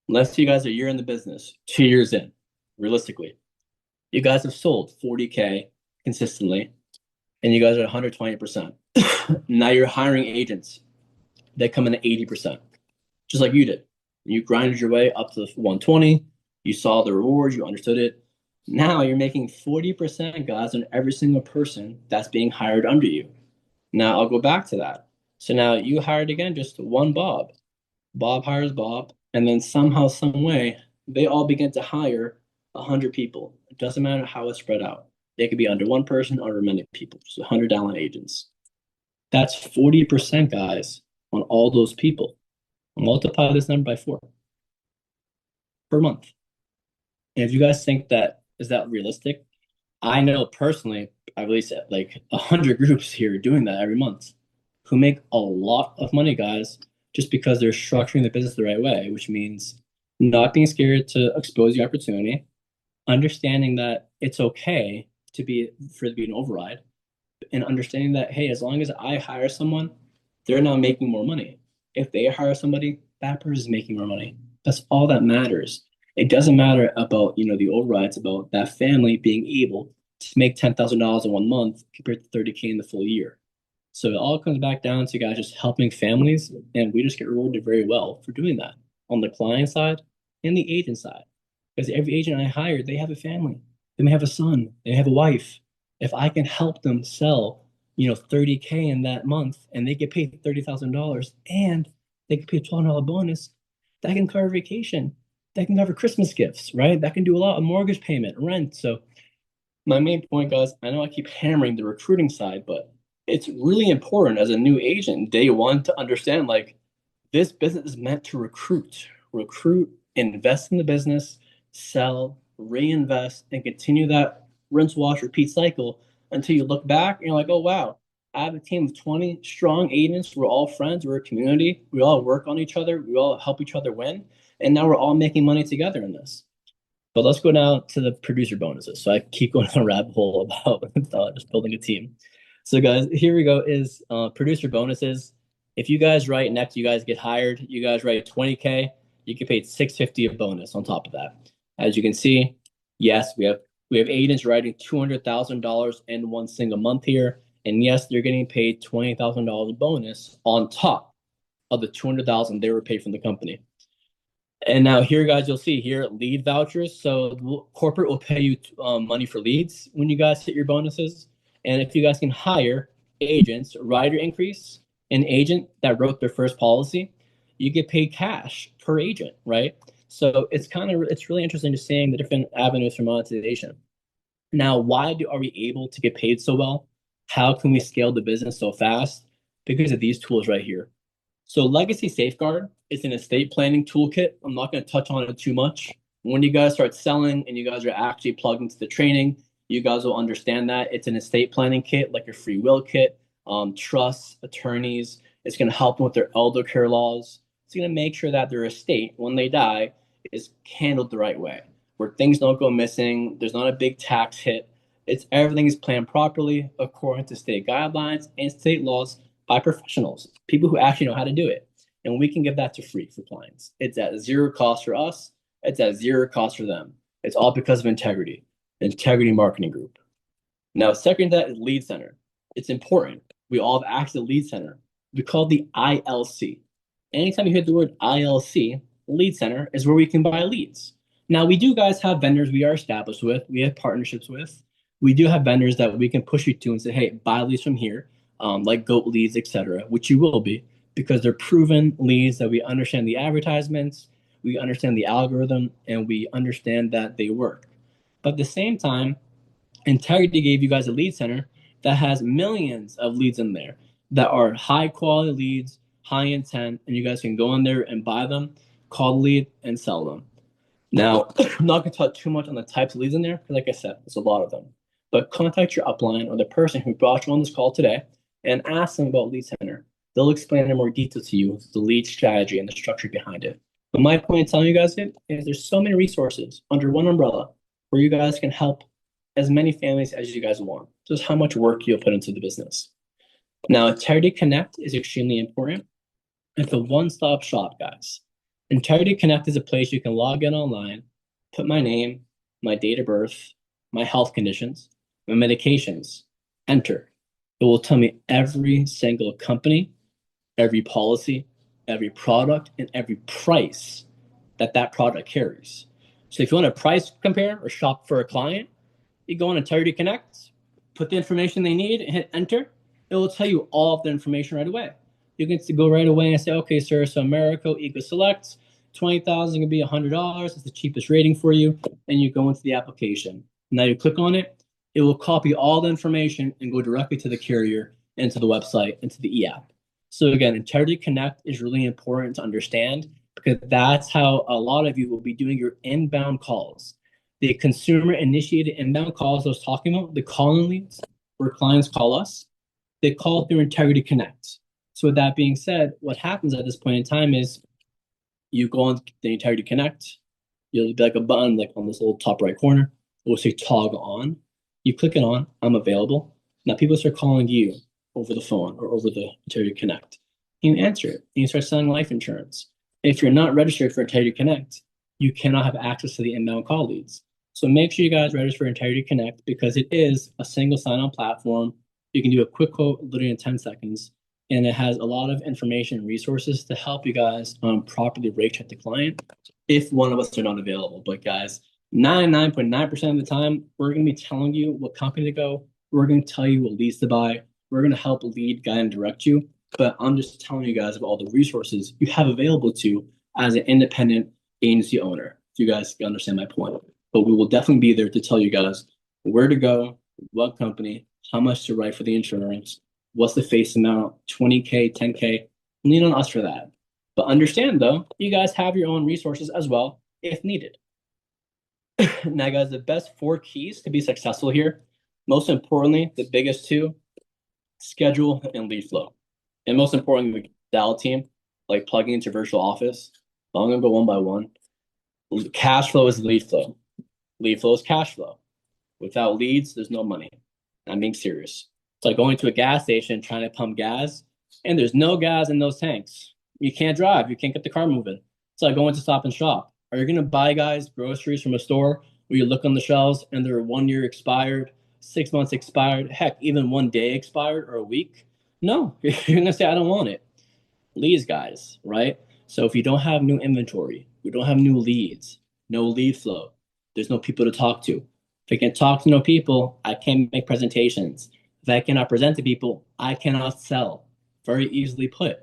let's say you guys are a year in the business, 2 years in, realistically. You guys have sold 40K consistently, and you guys are 120%. Now you're hiring agents that come in at 80%, just like you did. You grinded your way up to 120. You saw the rewards, you understood it. Now you're making 40%, guys, on every single person that's being hired under you. Now I'll go back to that. So now you hired again just one Bob. Bob hires Bob, and then somehow, some way, they all begin to hire 100 people. It doesn't matter how it's spread out. They could be under one person or many people, so 100 downline agents. That's 40%, guys, on all those people. Multiply this number by 4 per month. And if you guys think that is that realistic, I know personally, I've at least like 100 groups here doing that every month who make a lot of money, guys, just because they're structuring the business the right way, which means not being scared to expose the opportunity, understanding that it's okay to be an override, and understanding that, hey, as long as I hire someone, they're now making more money. If they hire somebody, that person is making more money. That's all that matters. It doesn't matter about, the overrides, about that family being able to make $10,000 in 1 month compared to 30K in the full year. So it all comes back down to guys just helping families, and we just get rewarded very well for doing that on the client side and the agent side. Because every agent I hire, they have a family. They may have a son. They have a wife. If I can help them sell, 30K in that month, and they get paid $30,000, and they get paid a $12 bonus, that can cover vacation. That can cover Christmas gifts, right? That can do a lot of mortgage payment, rent. So my main point, guys, I know I keep hammering the recruiting side, but it's really important as a new agent day one to understand, like, this business is meant to recruit, invest in the business, sell, reinvest, and continue that rinse, wash, repeat cycle until you look back and you're like, oh, wow, I have a team of 20 strong agents. We're all friends. We're a community. We all work on each other. We all help each other win. And now we're all making money together in this. But let's go now to the producer bonuses. So I keep going down a rabbit hole about just building a team. So guys, here we go is producer bonuses. If you guys write next, you guys get hired. You guys write 20K, you get paid 650 of bonus on top of that. As you can see, yes, we have agents writing $200,000 in one single month here. And yes, they're getting paid $20,000 bonus on top of the 200,000 they were paid from the company. And now here, guys, you'll see here lead vouchers. So corporate will pay you money for leads when you guys hit your bonuses. And if you guys can hire agents, rider increase, an agent that wrote their first policy, you get paid cash per agent, right? So it's really interesting to seeing the different avenues for monetization. Now, are we able to get paid so well? How can we scale the business so fast? Because of these tools right here. So Legacy Safeguard is an estate planning toolkit. I'm not going to touch on it too much. When you guys start selling and you guys are actually plugged into the training, you guys will understand that it's an estate planning kit, like your free will kit, trusts, attorneys. It's going to help them with their elder care laws. It's going to make sure that their estate, when they die, is handled the right way, where things don't go missing. There's not a big tax hit. Everything is planned properly according to state guidelines and state laws by professionals, people who actually know how to do it. And we can give that to free for clients. It's at zero cost for us. It's at zero cost for them. It's all because of Integrity Marketing Group. Now, second to that is Lead Center. It's important. We all have access to Lead Center. We call it the ILC. Anytime you hit the word ILC, Lead Center is where we can buy leads. Now, we do guys have vendors we are established with. We have partnerships with. We do have vendors that we can push you to and say, hey, buy leads from here, like Goat leads, etc., which you will be, because they're proven leads that we understand the advertisements, we understand the algorithm, and we understand that they work. But at the same time, Integrity gave you guys a lead center that has millions of leads in there that are high quality leads, high intent, and you guys can go in there and buy them, call the lead, and sell them. Now, I'm not going to touch too much on the types of leads in there, because like I said, there's a lot of them. But contact your upline or the person who brought you on this call today and ask them about Lead Center. They'll explain in more detail to you the lead strategy and the structure behind it. But my point in telling you guys is there's so many resources under one umbrella where you guys can help as many families as you guys want. Just how much work you'll put into the business. Now, Integrity Connect is extremely important. It's a one-stop shop, guys. Integrity Connect is a place you can log in online, put my name, my date of birth, my health conditions, my medications, enter. It will tell me every single company, every policy, every product, and every price that product carries. So if you want to price compare or shop for a client, you go on Integrity Connect, put the information they need, and hit enter. It will tell you all of the information right away. You can go right away and say, okay, sir, so Americo Eco Select, 20,000 can be $100. It's the cheapest rating for you. And you go into the application. Now you click on it. It will copy all the information and go directly to the carrier, into the website, into the e-app. So again, Integrity Connect is really important to understand, because that's how a lot of you will be doing your inbound calls. The consumer initiated inbound calls I was talking about, the calling leads, where clients call us, they call through Integrity Connect. So with that being said, what happens at this point in time is you go on the Integrity Connect, you'll be like a button like on this little top right corner, it will say toggle on. You click it on, I'm available. Now people start calling you over the phone or over the Integrity Connect. You answer it, and you start selling life insurance. If you're not registered for Integrity Connect, you cannot have access to the inbound call leads. So make sure you guys register for Integrity Connect, because it is a single sign-on platform. You can do a quick quote literally in 10 seconds, and it has a lot of information and resources to help you guys properly rate check the client if one of us are not available. But guys, 99.9% of the time, we're going to be telling you what company to go. We're going to tell you what leads to buy. We're going to help lead, guide, and direct you. But I'm just telling you guys about all the resources you have available to you as an independent agency owner, if you guys understand my point. But we will definitely be there to tell you guys where to go, what company, how much to write for the insurance, what's the face amount, 20K, 10K. Lean on us for that. But understand, though, you guys have your own resources as well if needed. Now, guys, the best 4 keys to be successful here, most importantly, the biggest 2, schedule and lead flow. And most importantly, the dial team, like plugging into virtual office. I'm going to go one by one. Cash flow is lead flow. Lead flow is cash flow. Without leads, there's no money. I'm being serious. It's like going to a gas station trying to pump gas, and there's no gas in those tanks. You can't drive. You can't get the car moving. It's like going to Stop and Shop. Are you going to buy guys groceries from a store where you look on the shelves and they're 1 year expired, 6 months expired, heck, even 1 day expired or a week? No, you're going to say, I don't want it. Leads, guys, right? So if you don't have new inventory, we don't have new leads, no lead flow, there's no people to talk to. If I can't talk to no people, I can't make presentations. If I cannot present to people, I cannot sell. Very easily put.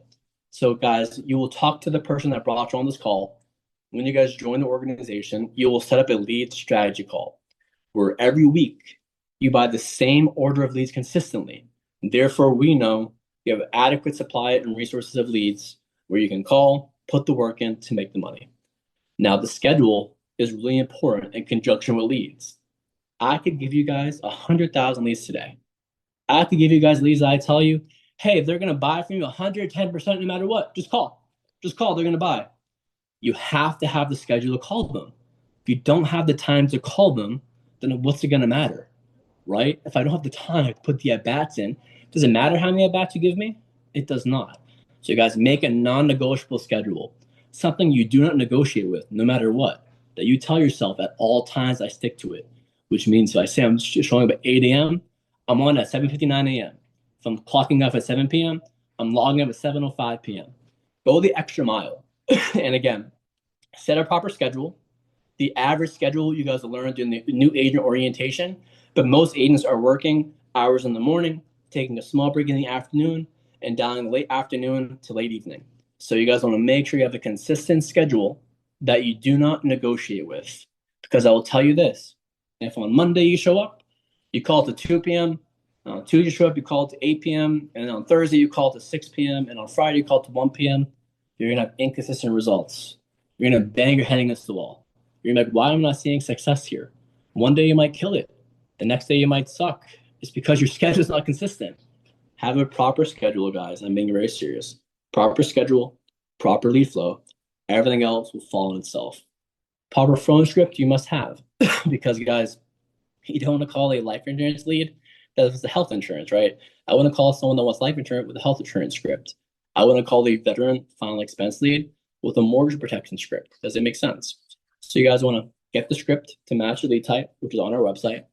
So, guys, you will talk to the person that brought you on this call. When you guys join the organization, you will set up a lead strategy call where every week you buy the same order of leads consistently. Therefore, we know you have adequate supply and resources of leads where you can call, put the work in to make the money. Now, the schedule is really important in conjunction with leads. I could give you guys 100,000 leads today. I could give you guys leads that I tell you, hey, they're going to buy from you 110% no matter what. Just call. Just call. They're going to buy. You have to have the schedule to call them. If you don't have the time to call them, then what's it going to matter? Right? If I don't have the time to put the at-bats in, does it matter how many at-bats you give me? It does not. So you guys make a non-negotiable schedule, something you do not negotiate with no matter what, that you tell yourself at all times I stick to it, which means if I say I'm showing up at 8 a.m., I'm on at 7:59 a.m. If I'm clocking off at 7 p.m., I'm logging up at 7:05 p.m. Go the extra mile. And again, set a proper schedule. The average schedule you guys will learn during the new agent orientation, but most agents are working hours in the morning, taking a small break in the afternoon, and dialing late afternoon to late evening. So you guys want to make sure you have a consistent schedule that you do not negotiate with. Because I will tell you this, if on Monday you show up, you call it to 2 p.m., Tuesday you show up, you call it to 8 p.m., and on Thursday you call it to 6 p.m., and on Friday you call it to 1 p.m., you're going to have inconsistent results. You're going to bang your head against the wall. You're like, why am I not seeing success here? One day you might kill it. The next day you might suck. It's because your schedule is not consistent. Have a proper schedule, guys. I'm being very serious. Proper schedule, proper lead flow. Everything else will fall on itself. Proper phone script you must have because, guys, you don't want to call a life insurance lead that's the health insurance, right? I want to call someone that wants life insurance with a health insurance script. I want to call the veteran final expense lead with a mortgage protection script. Does it make sense? So you guys want to get the script to match the lead type, which is on our website.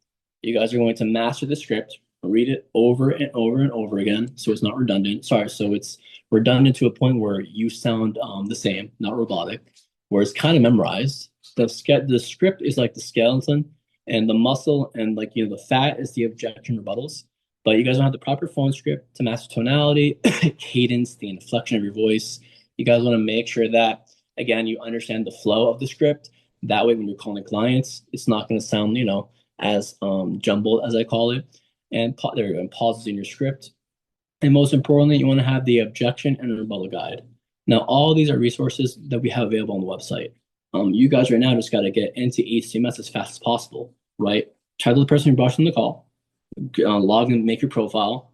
You guys are going to master the script, read it over and over and over again, so it's not redundant. Sorry, so it's redundant to a point where you sound the same, not robotic, where it's kind of memorized. The script is like the skeleton, and the muscle and the fat is the objection rebuttals. But you guys don't have the proper phone script to match tonality, cadence, the inflection of your voice. You guys want to make sure that, again, you understand the flow of the script. That way, when you're calling clients, it's not going to sound, as jumbled as I call it. And there you go, and pauses in your script. And most importantly, you want to have the objection and rebuttal guide. Now, all of these are resources that we have available on the website. You guys right now just got to get into HCMS as fast as possible, right? Try to the person who brought you on the call, log in, make your profile,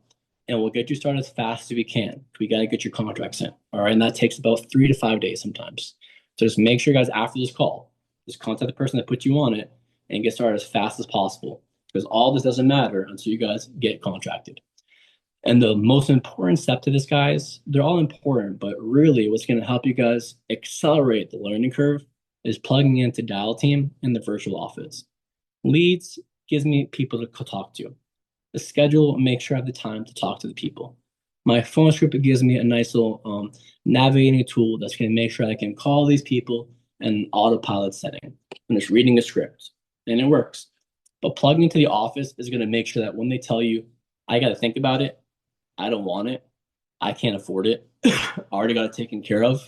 and we'll get you started as fast as we can. We got to get your contracts in, all right? And that takes about 3 to 5 days sometimes. So just make sure, guys, after this call, just contact the person that put you on it and get started as fast as possible because all this doesn't matter until you guys get contracted. And the most important step to this, guys, they're all important, but really what's going to help you guys accelerate the learning curve is plugging into Dial Team in the virtual office. Leads gives me people to talk to. The schedule makes sure I have the time to talk to the people. My phone script gives me a nice little navigating tool that's going to make sure I can call these people in an autopilot setting. I'm just reading a script, and it works. But plugging into the office is going to make sure that when they tell you, I got to think about it, I don't want it, I can't afford it, I already got it taken care of,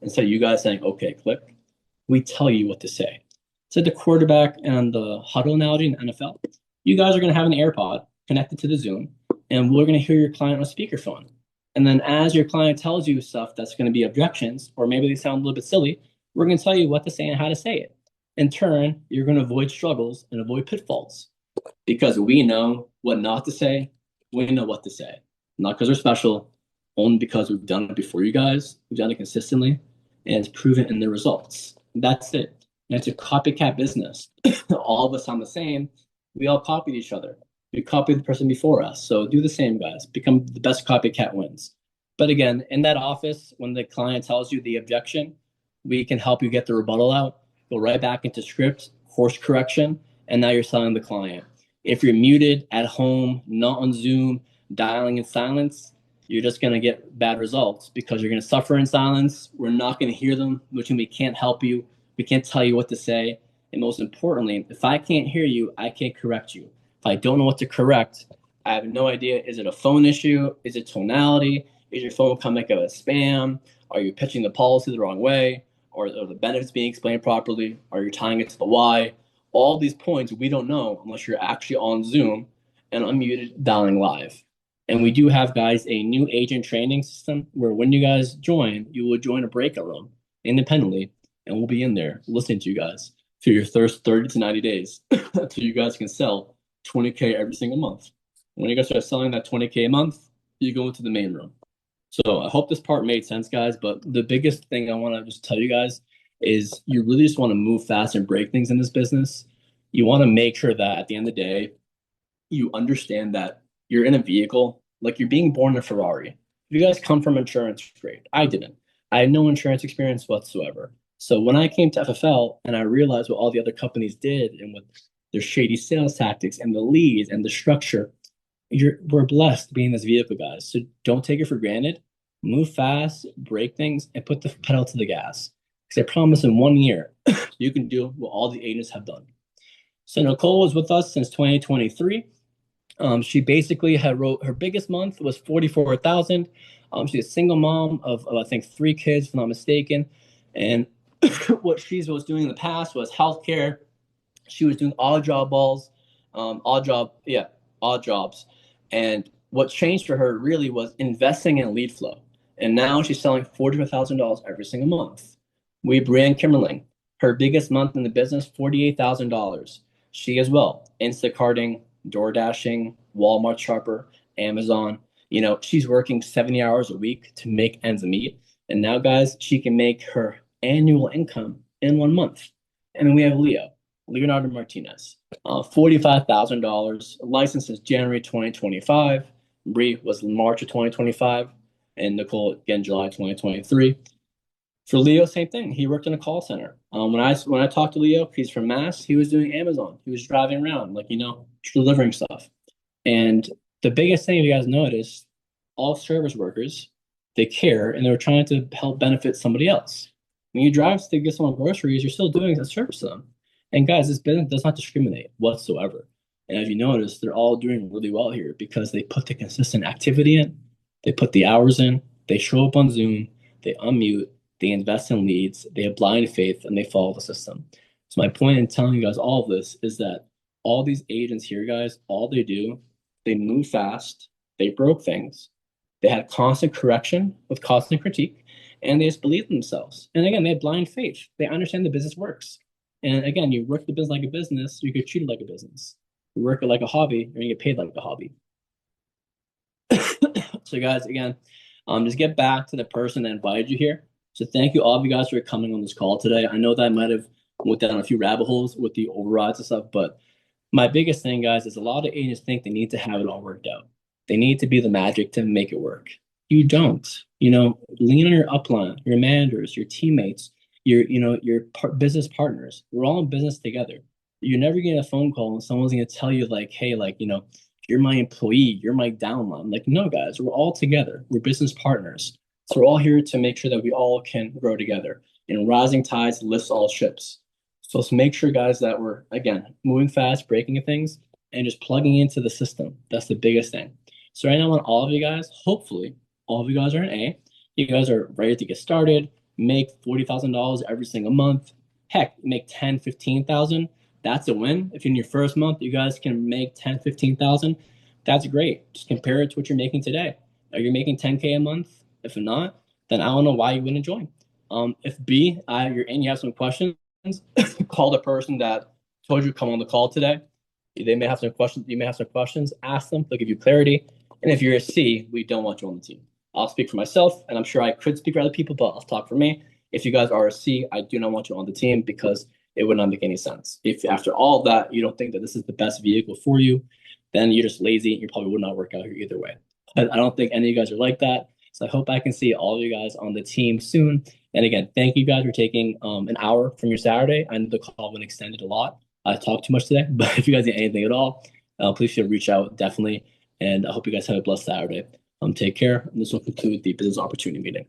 instead of you guys saying, okay, click, we tell you what to say. It's like the quarterback and the huddle analogy in the NFL. You guys are going to have an AirPod connected to the Zoom, and we're going to hear your client on a speakerphone. And then as your client tells you stuff that's going to be objections, or maybe they sound a little bit silly, we're going to tell you what to say and how to say it. In turn, you're going to avoid struggles and avoid pitfalls because we know what not to say. We know what to say. Not because we're special, only because we've done it before you guys. We've done it consistently, and it's proven in the results. That's it. And it's a copycat business. All of us sound the same. We all copied each other. We copied the person before us. So do the same, guys. Become the best copycat wins. But again, in that office, when the client tells you the objection, we can help you get the rebuttal out, go right back into script, course correction, and now you're selling the client. If you're muted at home, not on Zoom, dialing in silence, you're just going to get bad results because you're going to suffer in silence. We're not going to hear them, which means we can't help you. We can't tell you what to say. And most importantly, if I can't hear you, I can't correct you. If I don't know what to correct, I have no idea. Is it a phone issue? Is it tonality? Is your phone coming up as spam? Are you pitching the policy the wrong way? Or are the benefits being explained properly? Are you tying it to the why? All these points we don't know unless you're actually on Zoom and unmuted dialing live. And we do have, guys, a new agent training system where when you guys join, you will join a breakout room independently, and we'll be in there listening to you guys through your first 30 to 90 days until you guys can sell 20K every single month. When you guys start selling that 20K a month, you go into the main room. So I hope this part made sense, guys. But the biggest thing I want to just tell you guys is you really just want to move fast and break things in this business. You want to make sure that at the end of the day, you understand that you're in a vehicle, like you're being born in a Ferrari. If you guys come from insurance, great. I didn't. I had no insurance experience whatsoever. So when I came to FFL and I realized what all the other companies did and what their shady sales tactics and the leads and the structure, we're blessed being this vehicle, guys. So don't take it for granted. Move fast, break things, and put the pedal to the gas. Because I promise in 1 year, you can do what all the agents have done. So Nicole was with us since 2023. She basically had wrote her biggest month was 44,000. She's a single mom of I think 3 kids, if I'm not mistaken. And what she was doing in the past was healthcare. She was doing odd job balls, odd jobs. And what changed for her really was investing in lead flow. And now she's selling $44,000 every single month. We brand Kimmerling. Her biggest month in the business, $48,000. She as well, Instacarting, door dashing, Walmart shopper, Amazon. She's working 70 hours a week to make ends meet. And now, guys, she can make her annual income in 1 month. And then we have Leonardo Martinez, $45,000. License is January 2025. Bree was March of 2025. And Nicole, again, July 2023. For Leo, same thing. He worked in a call center. When I talked to Leo, he's from Mass. He was doing Amazon. He was driving around, delivering stuff. And the biggest thing, if you guys notice, all service workers, they care and they're trying to help benefit somebody else. When you drive to get someone groceries, you're still doing a service to them. And guys, this business does not discriminate whatsoever. And as you notice, they're all doing really well here because they put the consistent activity in, they put the hours in, they show up on Zoom, they unmute, they invest in leads, they have blind faith, and they follow the system. So my point in telling you guys all of this is that all these agents here, guys, all they do, they move fast, they broke things, they had constant correction with constant critique, and they just believe in themselves. And again, they have blind faith. They understand the business works. And again, you work the business like a business, you get treated like a business. You work it like a hobby, you're gonna get paid like a hobby. So guys, again, just get back to the person that invited you here. So thank you all of you guys for coming on this call today. I know that I might have went down a few rabbit holes with the overrides and stuff, but my biggest thing, guys, is a lot of agents think they need to have it all worked out. They need to be the magic to make it work. You don't. Lean on your upline, your managers, your teammates, your business partners. We're all in business together. You're never getting a phone call and someone's going to tell you hey, you're my employee, you're my downline. No, guys, we're all together. We're business partners. So we're all here to make sure that we all can grow together. Rising tides lifts all ships. So let's make sure, guys, that we're, again, moving fast, breaking things, and just plugging into the system. That's the biggest thing. So right now, I want all of you guys, hopefully, all of you guys are in A. You guys are ready to get started, make $40,000 every single month. Heck, make 10, 15,000. That's a win. If in your first month, you guys can make 10, 15,000, that's great. Just compare it to what you're making today. Are you making 10K a month? If not, then I don't know why you wouldn't join. If B, you're in, you have some questions, call the person that told you to come on the call today. They may have some questions. You may have some questions. Ask them. They'll give you clarity. And if you're a C, we don't want you on the team. I'll speak for myself, and I'm sure I could speak for other people, but I'll talk for me. If you guys are a C, I do not want you on the team because it would not make any sense. If after all of that, you don't think that this is the best vehicle for you, then you're just lazy. You probably would not work out here either way. But I don't think any of you guys are like that. So I hope I can see all of you guys on the team soon. And again, thank you guys for taking an hour from your Saturday. I know the call went extended a lot. I talked too much today, but if you guys need anything at all, please feel reach out definitely. And I hope you guys have a blessed Saturday. Take care. And this will conclude the business opportunity meeting.